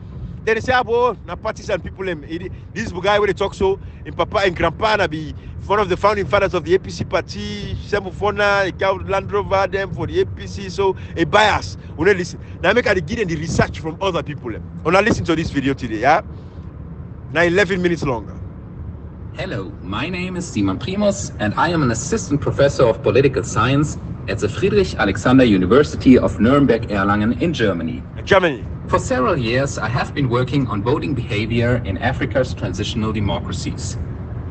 A: then they say, oh, now parties and people, this guy where they talk so in Papa and Grandpa, na be one of the founding fathers of the APC party, Semufona, a cow Land Rover, them for the APC, so a bias. We don't listen. Now make a give them the research from other people. When I listen to this video today, yeah? Now 11 minutes longer.
C: Hello, my name is Simon Primus, and I am an assistant professor of political science at the Friedrich Alexander University of Nuremberg-Erlangen in Germany. For several years, I have been working on voting behavior in Africa's transitional democracies.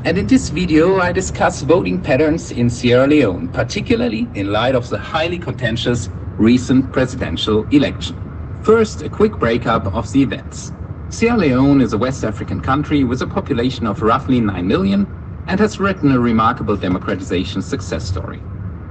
C: And in this video, I discuss voting patterns in Sierra Leone, particularly in light of the highly contentious recent presidential election. First, a quick breakup of the events. Sierra Leone is a West African country with a population of roughly 9 million and has written a remarkable democratization success story.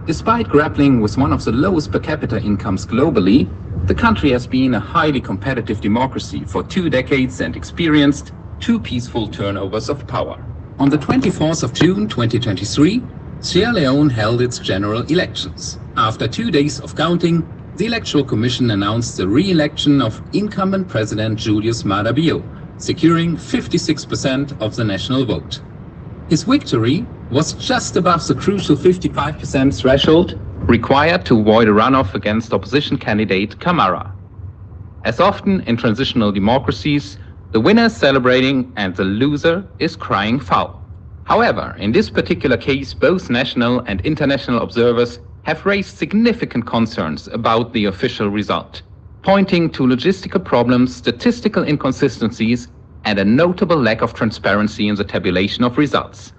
C: Despite grappling with one of the lowest per capita incomes globally, The country has been a highly competitive democracy for 2 decades and experienced 2 peaceful turnovers of power. On the 24th of June 2023, Sierra Leone held its general elections. After 2 days of counting, the Electoral Commission announced the re-election of incumbent President Julius Maada Bio, securing 56% of the national vote. His victory was just above the crucial 55% threshold required to avoid a runoff against opposition candidate Kamara. As often in transitional democracies, the winner is celebrating and the loser is crying foul. However, in this particular case, both national and international observers have raised significant concerns about the official result, pointing to logistical problems, statistical inconsistencies, and a notable lack of transparency in the tabulation of results.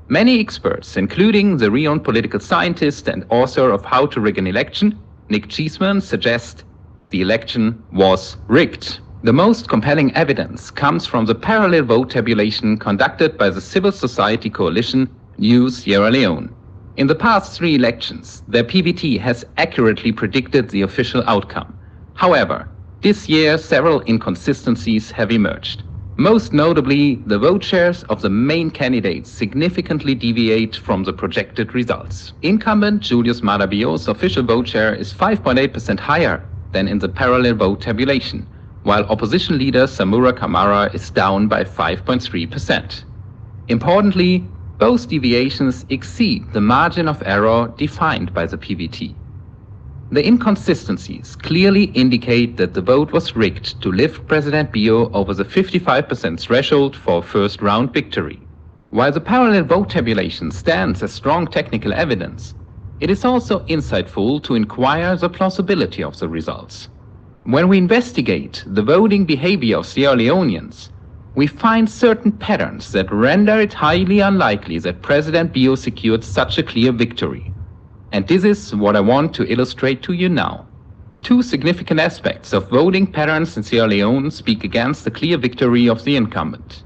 C: Many experts, including the renowned political scientist and author of How to Rig an Election, Nick Cheeseman, suggest the election was rigged. The most compelling evidence comes from the parallel vote tabulation conducted by the civil society coalition New Sierra Leone. In the past 3 elections, their PVT has accurately predicted the official outcome. However, this year several inconsistencies have emerged. Most notably, the vote shares of the main candidates significantly deviate from the projected results. Incumbent Julius Maada Bio's official vote share is 5.8% higher than in the parallel vote tabulation, while opposition leader Samura Kamara is down by 5.3%. Importantly, both deviations exceed the margin of error defined by the PVT. The inconsistencies clearly indicate that the vote was rigged to lift President Bio over the 55% threshold for a first-round victory. While the parallel vote tabulation stands as strong technical evidence, it is also insightful to inquire the plausibility of the results. When we investigate the voting behavior of Sierra Leoneans, we find certain patterns that render it highly unlikely that President Bio secured such a clear victory. And this is what I want to illustrate to you now. 2 significant aspects of voting patterns in Sierra Leone speak against the clear victory of the incumbent.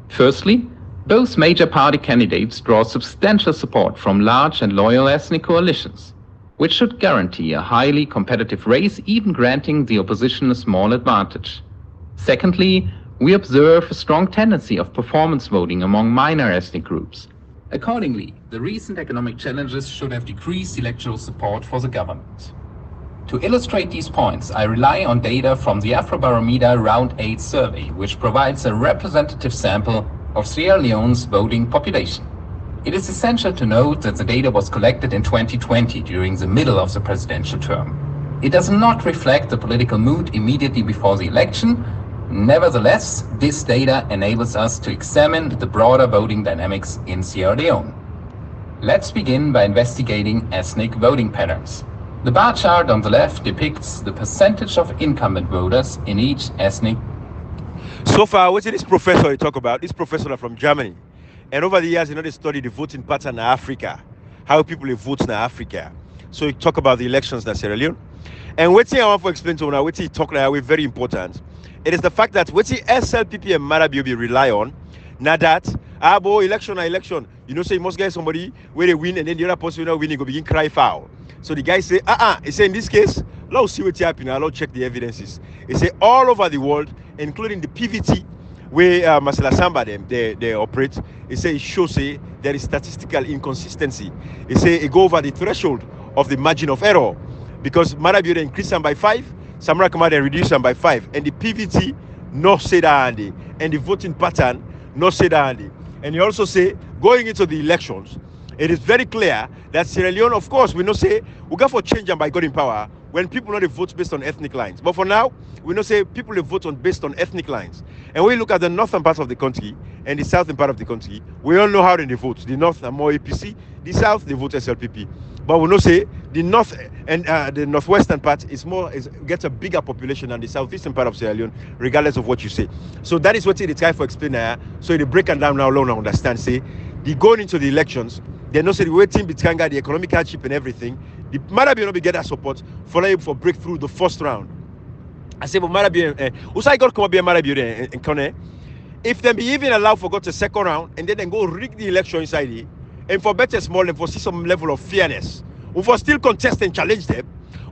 C: Firstly, both major party candidates draw substantial support from large and loyal ethnic coalitions, which should guarantee a highly competitive race, even granting the opposition a small advantage. Secondly, we observe a strong tendency of performance voting among minor ethnic groups. Accordingly, the recent economic challenges should have decreased electoral support for the government. To illustrate these points, I rely on data from the Afrobarometer Round 8 survey, which provides a representative sample of Sierra Leone's voting population. It is essential to note that the data was collected in 2020 during the middle of the presidential term. It does not reflect the political mood immediately before the election. Nevertheless, this data enables us to examine the broader voting dynamics in Sierra Leone. Let's begin by investigating ethnic voting patterns. The bar chart on the left depicts the percentage of incumbent voters in each ethnic.
A: So far, what this professor you talk about, this professor from Germany. And over the years, they study the voting pattern in Africa, how people vote in Africa. So you talk about the elections in Sierra Leone. And what I want to explain to you now, what you talk now, is very important. It is the fact that what the SLPP and Maada Bio rely on, now that election, you know, say you must get somebody where they win and then the other person will not win, go begin cry foul. So the guy say, he say in this case, let's see what's happening, let's check the evidences. He say all over the world, including the PVT, where Masala Samba they operate, he say it shows there is statistical inconsistency. He say it go over the threshold of the margin of error, because Maada Bio increase them by 5. Samura Kamara reduce them by 5, and the PVT no say that, and the voting pattern no say that. And he also say going into the elections, it is very clear that Sierra Leone, of course, we know say we got for change them by God in power when people not vote based on ethnic lines. But for now, we know say people vote based on ethnic lines. And when we look at the northern part of the country and the southern part of the country, we all know how they vote. The north are more APC, the south they vote SLPP. But we know say the north and the northwestern part gets a bigger population than the southeastern part of Sierra Leone, regardless of what you say. So that is what they try to explain there. So they break it down now, alone understand. Say the going into the elections, they know say the waiting between the economic hardship and everything. The Maada Bio not get that support for breakthrough the first round. I say, but Maada Bio, also I got come up here Maada Bio and Kone. If they be even allowed for go to second round and then go rig the election inside it, and for better small and for see some level of fairness, we for still contest and challenge them.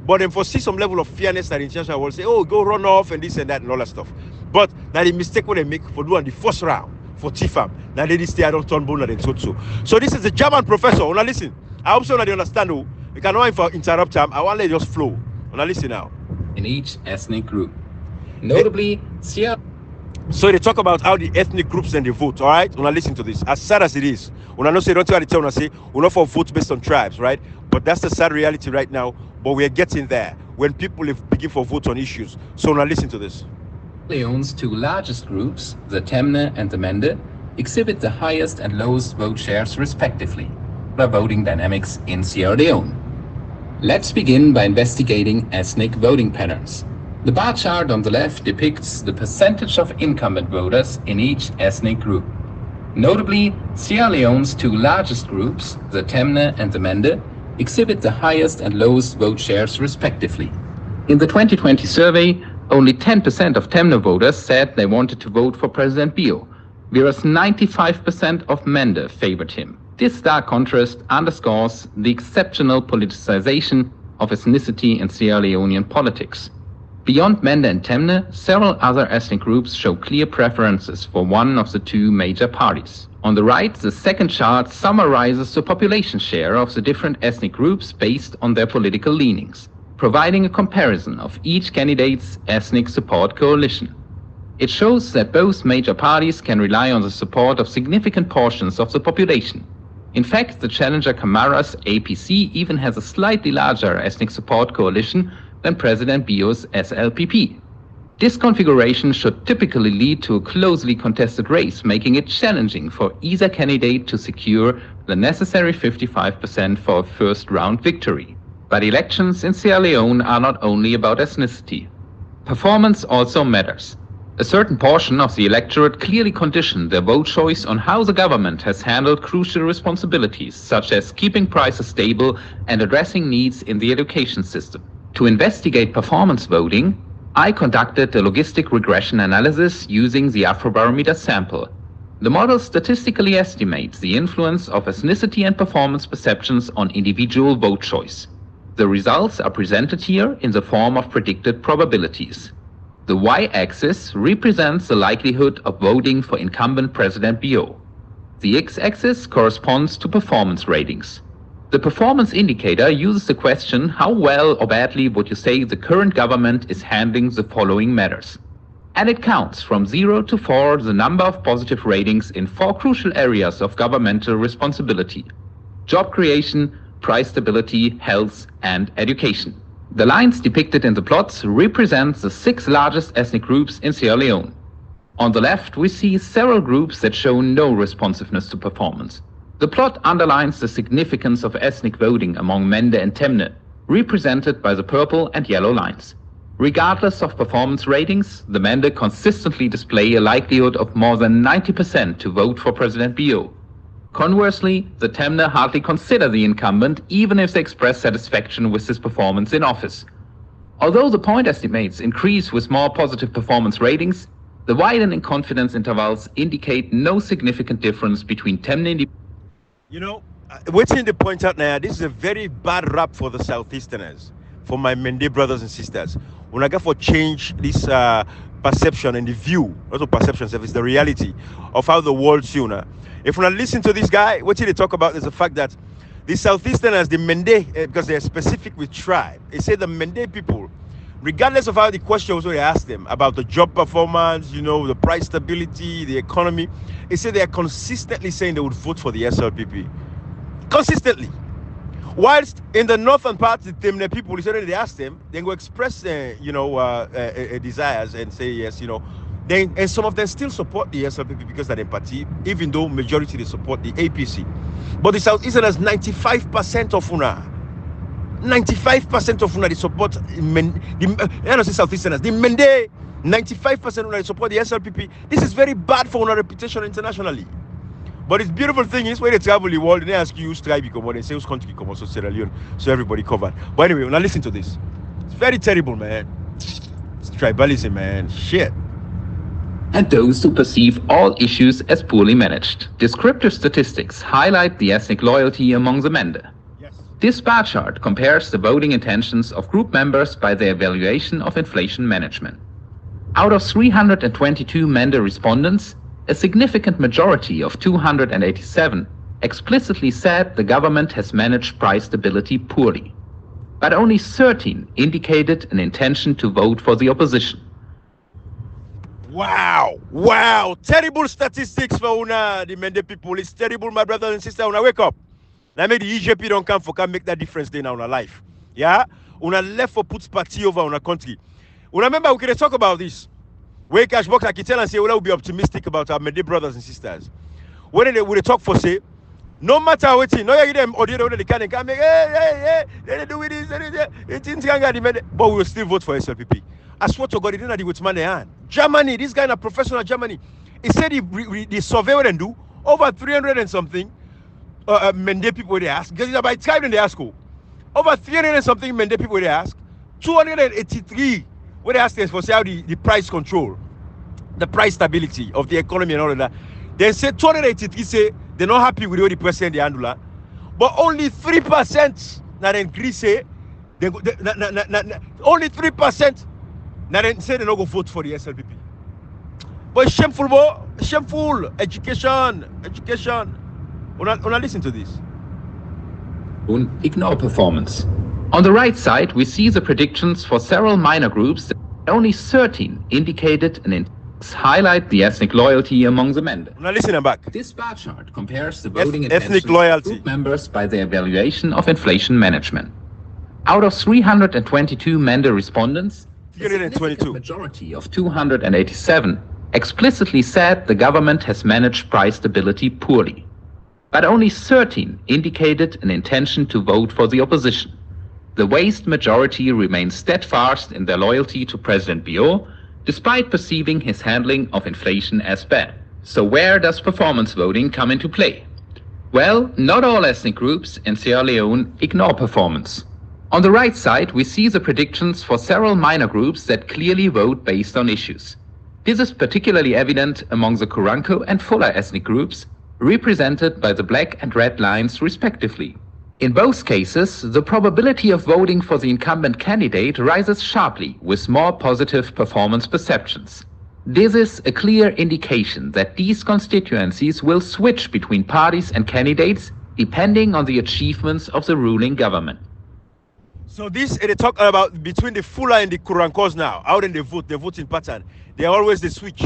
A: but then foresee some level of fairness that international will say, oh, go run off and this and that and all that stuff. But now the mistake what they make for doing the first round for TFAM. Now they stay I don't turn bone and so this is the German professor. Now listen. I hope so that you understand. You cannot interrupt him. I want to let it just flow. Now listen now.
C: In each ethnic group. Notably, Sierra.
A: So they talk about how the ethnic groups and they vote, all right? Now listen to this. As sad as it is, when I know say don't tell the tell say we're not for votes based on tribes, right? But that's the sad reality right now. But we're getting there when people begin for votes on issues. So now listen to this.
C: Leone's two largest groups, the Temne and the Mende, exhibit the highest and lowest vote shares respectively. The voting dynamics in Sierra Leone. Let's begin by investigating ethnic voting patterns. The bar chart on the left depicts the percentage of incumbent voters in each ethnic group. Notably, Sierra Leone's two largest groups, the Temne and the Mende, exhibit the highest and lowest vote shares respectively. In the 2020 survey, only 10% of Temne voters said they wanted to vote for President Bio, whereas 95% of Mende favored him. This stark contrast underscores the exceptional politicization of ethnicity in Sierra Leonean politics. Beyond Mende and Temne, several other ethnic groups show clear preferences for one of the two major parties. On the right, the second chart summarizes the population share of the different ethnic groups based on their political leanings, providing a comparison of each candidate's ethnic support coalition. It shows that both major parties can rely on the support of significant portions of the population. In fact, the challenger Kamara's APC even has a slightly larger ethnic support coalition than President Bio's SLPP. This configuration should typically lead to a closely contested race, making it challenging for either candidate to secure the necessary 55% for a first-round victory. But elections in Sierra Leone are not only about ethnicity. Performance also matters. A certain portion of the electorate clearly conditioned their vote choice on how the government has handled crucial responsibilities, such as keeping prices stable and addressing needs in the education system. To investigate performance voting, I conducted a logistic regression analysis using the Afrobarometer sample. The model statistically estimates the influence of ethnicity and performance perceptions on individual vote choice. The results are presented here in the form of predicted probabilities. The y-axis represents the likelihood of voting for incumbent President Bio. The x-axis corresponds to performance ratings. The performance indicator uses the question, how well or badly would you say the current government is handling the following matters? And it counts from 0 to 4 the number of positive ratings in 4 crucial areas of governmental responsibility: job creation, price stability, health, and education. The lines depicted in the plots represent the 6 largest ethnic groups in Sierra Leone. On the left, we see several groups that show no responsiveness to performance. The plot underlines the significance of ethnic voting among Mende and Temne, represented by the purple and yellow lines. Regardless of performance ratings, the Mende consistently display a likelihood of more than 90% to vote for President Bio. Conversely, the Temne hardly consider the incumbent, even if they express satisfaction with his performance in office. Although the point estimates increase with more positive performance ratings, the widening confidence intervals indicate no significant difference between Temne.
A: You know, waiting to point out now, this is a very bad rap for the Southeasterners, for my Mende brothers and sisters. When I go for change this perception and the view, not the perception, it's the reality of how the world sees now. If when I listen to this guy, what they talk about is the fact that the Southeasterners, the Mende, because they're specific with tribe, they say the Mende people, regardless of how the questions they ask them about the job performance, you know, the price stability, the economy, they say they are consistently saying they would vote for the SLPP. Consistently. Whilst in the northern part, the Temne people, they ask them, they go express, desires and say yes, you know. And some of them still support the SLPP because they're party, even though majority they support the APC. But the Southeasterners, 95% of UNA, 95% of UNA they support the Southeasterners. The Mende, 95% UNA they support the SLPP. This is very bad for UNA reputation internationally. But it's beautiful thing is when they travel the world, they ask you whose tribe you come on, they say whose country you come on, so Sierra Leone, so everybody covered. But anyway, now listen to this. It's very terrible, man. It's tribalism, man. Shit.
C: And those who perceive all issues as poorly managed. Descriptive statistics highlight the ethnic loyalty among the Mende.
A: Yes.
C: This bar chart compares the voting intentions of group members by their evaluation of inflation management. Out of 322 Mende respondents, a significant majority of 287 explicitly said the government has managed price stability poorly. But only 13 indicated an intention to vote for the opposition.
A: Wow. Terrible statistics for una, the Mende people. It's terrible, my brothers and sisters. Una wake up. Now make the EJP don't come for can make that difference in our life. Yeah? Una left for put party over on a country. Una remember we can talk about this. Where cash box like tell and say we'll be optimistic about our Mende brothers and sisters. When they talk for say, no matter what, no you them or they can make they do with this, but we will still vote for SLPP. I swear to God, he didn't do with money hand. Germany, this guy in a professional Germany, he said the survey would do over 300 and something Mende people they ask. Because by time in the ask over 300 and something Mende people they ask, 283 where they ask them for say how the price control, the price stability of the economy and all of that. They say 283 say they're not happy with what the president they handle, but only 3% now then Greece say only 3% now then say they don't go vote for the SLPP. But shameful, boy. Shameful. Education. Una listen to this.
C: Ignore performance. On the right side, we see the predictions for several minor groups. Only 13 indicated an intent to highlight the ethnic loyalty among the Mende.
A: Now listen back.
C: This bar chart compares the voting
A: ethnic loyalty
C: of group members by their evaluation of inflation management. Out of 322 Mende respondents, a significant majority of 287 explicitly said the government has managed price stability poorly. But only 13 indicated an intention to vote for the opposition. The vast majority remains steadfast in their loyalty to President Bio, despite perceiving his handling of inflation as bad. So where does performance voting come into play? Well, not all ethnic groups in Sierra Leone ignore performance. On the right side, we see the predictions for several minor groups that clearly vote based on issues. This is particularly evident among the Kuranko and Fuller ethnic groups, represented by the black and red lines respectively. In both cases, the probability of voting for the incumbent candidate rises sharply with more positive performance perceptions. This is a clear indication that these constituencies will switch between parties and candidates depending on the achievements of the ruling government.
A: So this they talk about between the Fuller and the Kurankos now. How then they vote, the voting pattern. They always they switch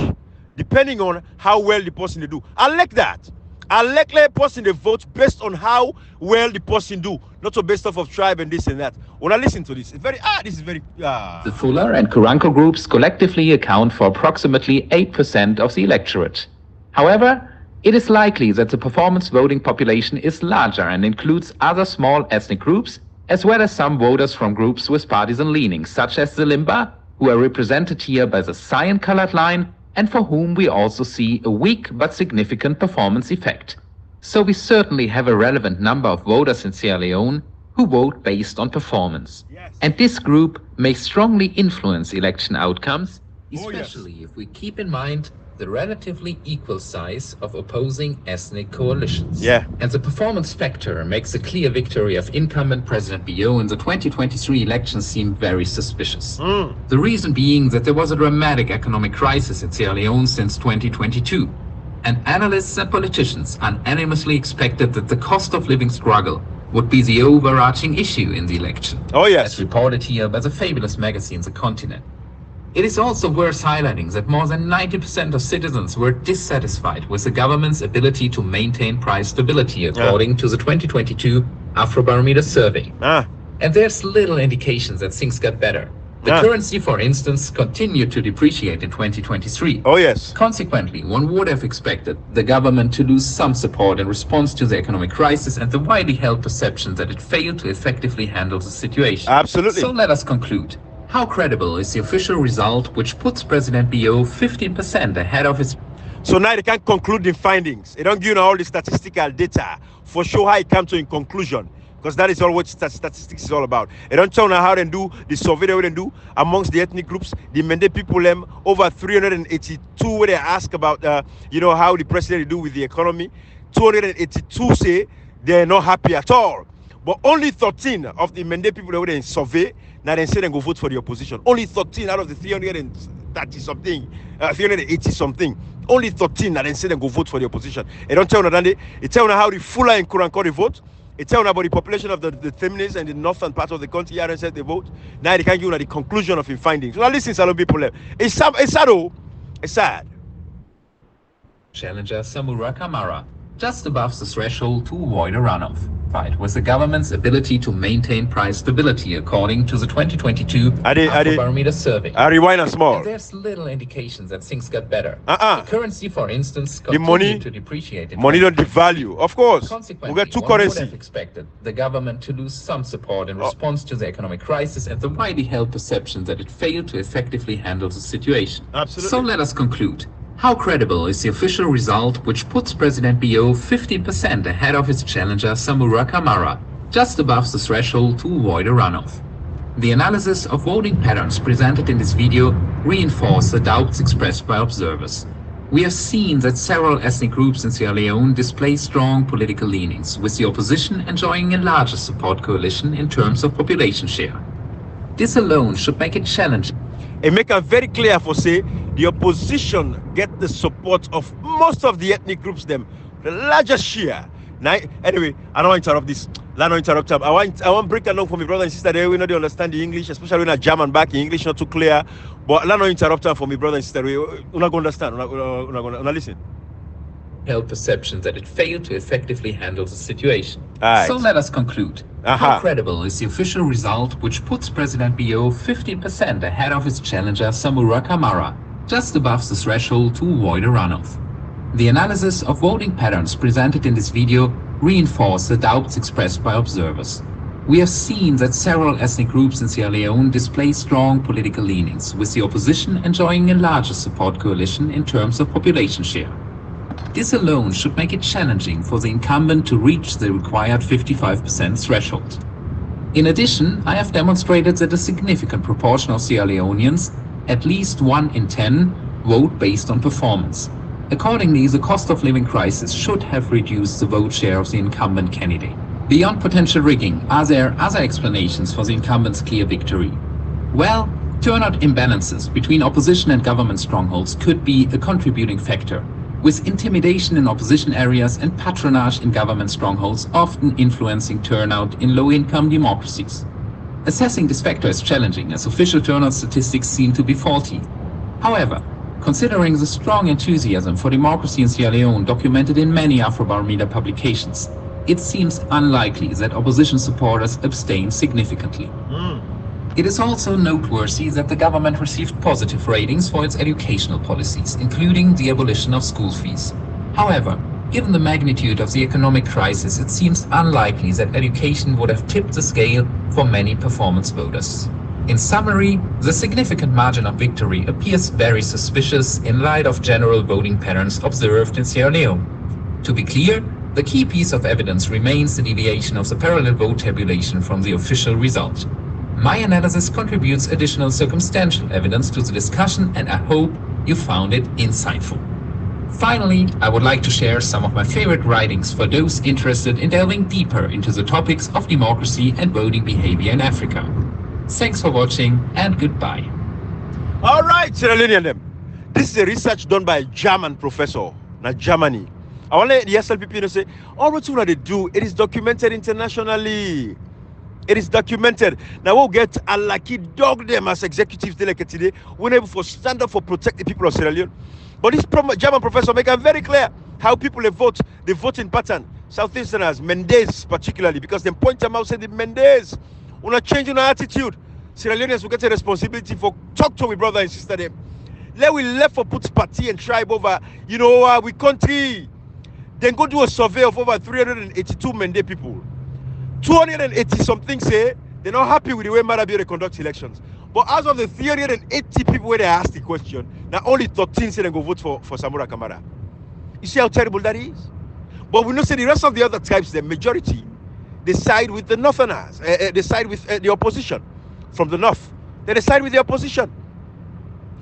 A: depending on how well the person they do. I like that. I like the person they vote based on how well the person do, not so based off of tribe and this and that. When I listen to this, it's very this is very
C: The Fuller and Kuranko groups collectively account for approximately 8% of the electorate. However, it is likely that the performance voting population is larger and includes other small ethnic groups, as well as some voters from groups with partisan leanings, such as the Limba, who are represented here by the cyan-colored line, and for whom we also see a weak but significant performance effect. So we certainly have a relevant number of voters in Sierra Leone who vote based on performance. Yes. And this group may strongly influence election outcomes, especially if we keep in mind the relatively equal size of opposing ethnic coalitions. And the performance factor makes a clear victory of incumbent President Bio in the 2023 elections seem very suspicious. The reason being that there was a dramatic economic crisis in Sierra Leone since 2022. And analysts and politicians unanimously expected that the cost of living struggle would be the overarching issue in the election. As reported here by the fabulous magazine The Continent. It is also worth highlighting that more than 90% of citizens were dissatisfied with the government's ability to maintain price stability, according to the 2022 Afrobarometer survey. And there's little indication that things got better. The currency, for instance, continued to depreciate in 2023. Consequently, one would have expected the government to lose some support in response to the economic crisis and the widely held perception that it failed to effectively handle the situation. So let us conclude. How credible is the official result which puts President Bio 15% ahead of his...
A: So now they can't conclude the findings. They don't give you all the statistical data for sure how it comes to in conclusion. Because that is all what statistics is all about. They don't tell now how they do the survey they do amongst the ethnic groups. The Mende people, over 382 where they ask about, how the president do with the economy. 282 say they're not happy at all. But only 13 of the Mende people that were in survey, now they say they go vote for the opposition. Only 13 out of the 330 something, 380 something. Only 13 that they say they go vote for the opposition. They don't tell you they tell you how the Fula and Kuranko they vote. They tell you about the population of the feminists and the northern part of the country. Here said they vote. Now they can't give you the conclusion of the findings. So now listen, Salon people. It's sad. It's sad.
C: Challenger Samura Kamara, just above the threshold to avoid a runoff. Fight with the government's ability to maintain price stability according to the 2022 Afrobarometer survey.
A: I rewind a small.
C: And there's little indications that things got better.
A: The
C: currency, for instance,
A: continued
C: to depreciate.
A: Money don't devalue, of course.
C: Consequently,
A: we got two
C: one
A: currency.
C: would have expected the government to lose some support in response to the economic crisis and the widely held perception that it failed to effectively handle the situation.
A: Absolutely.
C: So let us conclude. How credible is the official result which puts President Bio 15% ahead of his challenger Samura Kamara, just above the threshold to avoid a runoff? The analysis of voting patterns presented in this video reinforce the doubts expressed by observers. We have seen that several ethnic groups in Sierra Leone display strong political leanings, with the opposition enjoying a larger support coalition in terms of population share. This alone should make it challenging.
A: And make it very clear for say the opposition get the support of most of the ethnic groups, them the largest share. Now, anyway, I don't want to interrupt this. I don't interrupt them. I want to break that down for my brother and sister. They will not understand the English, especially when I German back in English not too clear. But I don't interrupt them for my brother and sister. We're not going to understand. We're not going to listen.
C: Held perception that it failed to effectively handle the situation.
A: Right.
C: So let us conclude. How credible is the official result which puts President Bio 15% ahead of his challenger Samura Kamara, just above the threshold to avoid a runoff? The analysis of voting patterns presented in this video reinforce the doubts expressed by observers. We have seen that several ethnic groups in Sierra Leone display strong political leanings, with the opposition enjoying a larger support coalition in terms of population share. This alone should make it challenging for the incumbent to reach the required 55% threshold. In addition, I have demonstrated that a significant proportion of Sierra Leoneans, at least 1 in 10, vote based on performance. Accordingly, the cost of living crisis should have reduced the vote share of the incumbent candidate. Beyond potential rigging, are there other explanations for the incumbent's clear victory? Well, turnout imbalances between opposition and government strongholds could be a contributing factor, with intimidation in opposition areas and patronage in government strongholds often influencing turnout in low-income democracies. Assessing this factor is challenging, as official turnout statistics seem to be faulty. However, considering the strong enthusiasm for democracy in Sierra Leone documented in many Afrobarometer publications, it seems unlikely that opposition supporters abstain significantly. It is also noteworthy that the government received positive ratings for its educational policies, including the abolition of school fees. However, given the magnitude of the economic crisis, it seems unlikely that education would have tipped the scale for many performance voters. In summary, the significant margin of victory appears very suspicious in light of general voting patterns observed in Sierra Leone. To be clear, the key piece of evidence remains the deviation of the parallel vote tabulation from the official result. My analysis contributes additional circumstantial evidence to the discussion, and I hope you found it insightful. Finally, I would like to share some of my favorite writings for those interested in delving deeper into the topics of democracy and voting behavior in Africa. Thanks for watching, and goodbye.
A: All right, Sierra Leonean. This is a research done by a German professor, not Germany. I want to let the SLPP say, all what they do, it is documented internationally. It is documented. Now we'll get a lucky dog them as executives today. We're able to stand up for protect the people of Sierra Leone. But this German professor make it very clear how people vote, the voting pattern. Southeasterners, Mendes particularly, because they point them out say the Mendes, we're not changing our attitude. Sierra Leoneans will get a responsibility for talk to my brother and sister them. Let we left for put party and tribe over, we country. Then go do a survey of over 382 Mende people. 280 something say they're not happy with the way Marabio conducts elections. But as of the 380 people where they asked the question, now only 13 say they go vote for Samura Kamara. You see how terrible that is? But we know say the rest of the other tribes, the majority, they side with the Northerners. They side with the opposition from the North. They side with the opposition.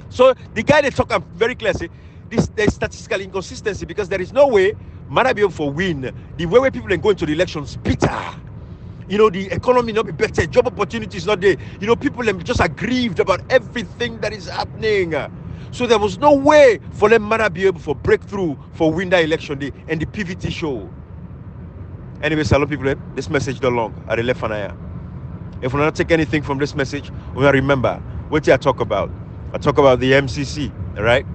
A: So the guy they talk very clearly, there's statistical inconsistency because there is no way Marabio for win. The way people are going to the elections bitter. the economy not be better, job opportunities not there. People them just aggrieved about everything that is happening. So there was no way for them to be able for breakthrough for win that election day and the PVT show. Anyway, salute people, this message not long at the left hand. If we not take anything from this message, we will remember what I talk about. I talk about the MCC, all right?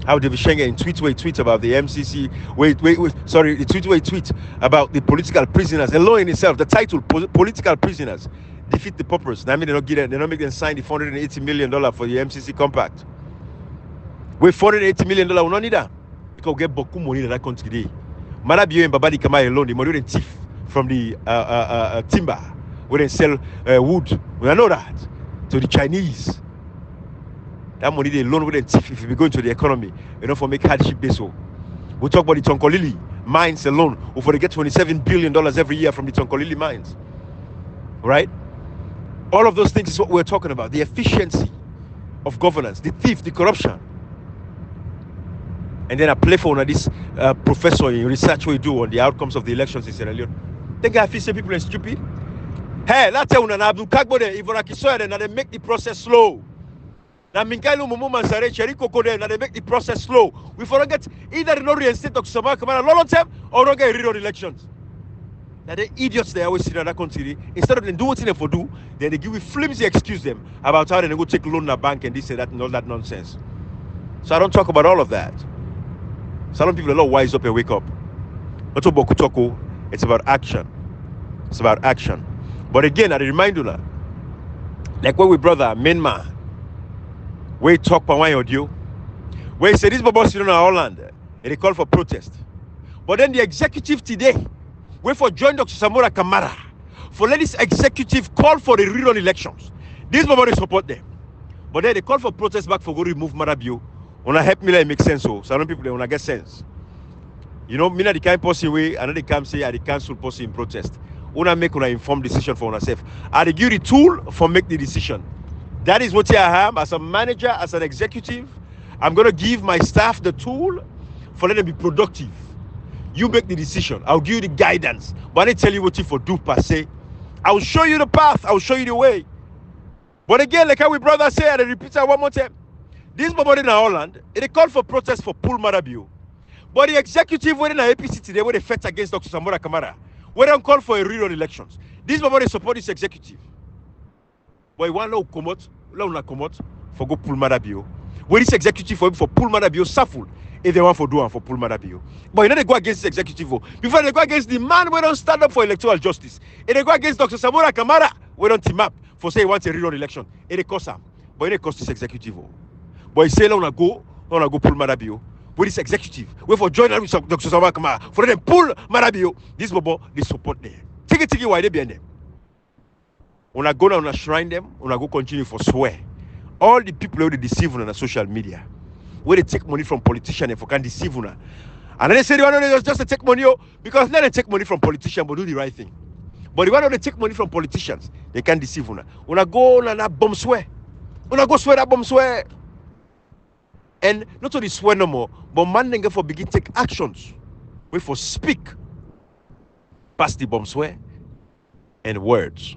A: How David Schengen tweet about the MCC. The tweet about the political prisoners. Alone in itself, the title, political prisoners, defeat the purpose. I mean, they don't make them sign the $480 million for the MCC compact. With $480 million, we don't need that. Because we get beaucoup money in that country today. Manabio and Babadi Kamara alone, the money thief from the timber, where they sell wood. We know that. To the Chinese. That money they loan with them thief if you be going to the economy, for make hardship based. We talk about the Tonkolili mines alone, for they get $27 billion every year from the Tonkolili mines. Right? All of those things is what we're talking about. The efficiency of governance, the thief, the corruption. And then I play for this professor in research we do on the outcomes of the elections in Sierra Leone. Think I feel say people are stupid? Hey, that's how Abdul Kagbo de Ivora and they make the process slow. Now Minkailu Mumu Mansare Cheriko Kode and they make the process slow. We forget either no reinstate Dr. Samura Kamara long term or not get rid of elections. Now the idiots they always sit in that country, instead of them do what they for do, then they give you flimsy excuse them about how they go take loan in a bank and this and that and all that nonsense. So I don't talk about all of that. Some people are not wise up and wake up. Not about kutoko, it's about action. It's about action. But again, I remind you now, like when we brother, main man, we talk for one audio, where he said this boss in Holland, and they call for protest. But then the executive today, wait for join Dr. Samura Kamara, for let this executive call for the rerun elections. This nobody support them. But then they call for protest back for go remove Marabio. Wanna help me like make sense so some people they wanna get sense. Me not the kind person way, another can say I the cancel person in protest. Wanna make an informed decision for ourselves. I the give the tool for make the decision. That is what I am as a manager, as an executive. I'm gonna give my staff the tool for let them be productive. You make the decision. I'll give you the guidance, but I tell you what you for do per se. I'll show you the path. I'll show you the way. But again, like how we brother say, and I repeat that one more time. This moment in Holland, they called for protest for Paul Marabio. But the executive went in APC today where they fought against Dr. Samura Kamara. Where they called for a rerun elections. This moment they support this executive. But one now come out for go Paul Marabio. Where this executive for Paul Marabio suffer if they want for do and for Paul Marabio. But they go against the executive before they go against the man who don't stand up for electoral justice. If they go against Dr. Samura Kamara, we don't team up for say he wants a rerun election. It costs him. But it costs this executive. But he say, I want to go pull Marabio. With this executive, wait for join with Dr. Samura Kamara. For them pull Marabio, this bobo, they support them. Tiki why they be in them. When I go down and shrine them, when I go continue for swear. All the people who they deceive on the social media, where they take money from politicians and for can deceive on. And then they say they want to just take money because now they take money from politicians but do the right thing. But the one they take money from politicians, they can't deceive on. When I go on that bomb swear, when I go swear that bomb swear. And not only swear no more, but man then for begin take actions. Wait for speak. Past the bomb swear and words.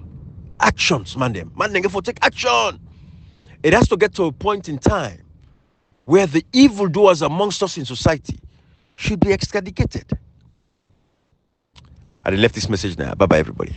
A: Actions, man then for take action. It has to get to a point in time where the evildoers amongst us in society should be extradited. I left this message now. Bye-bye, everybody.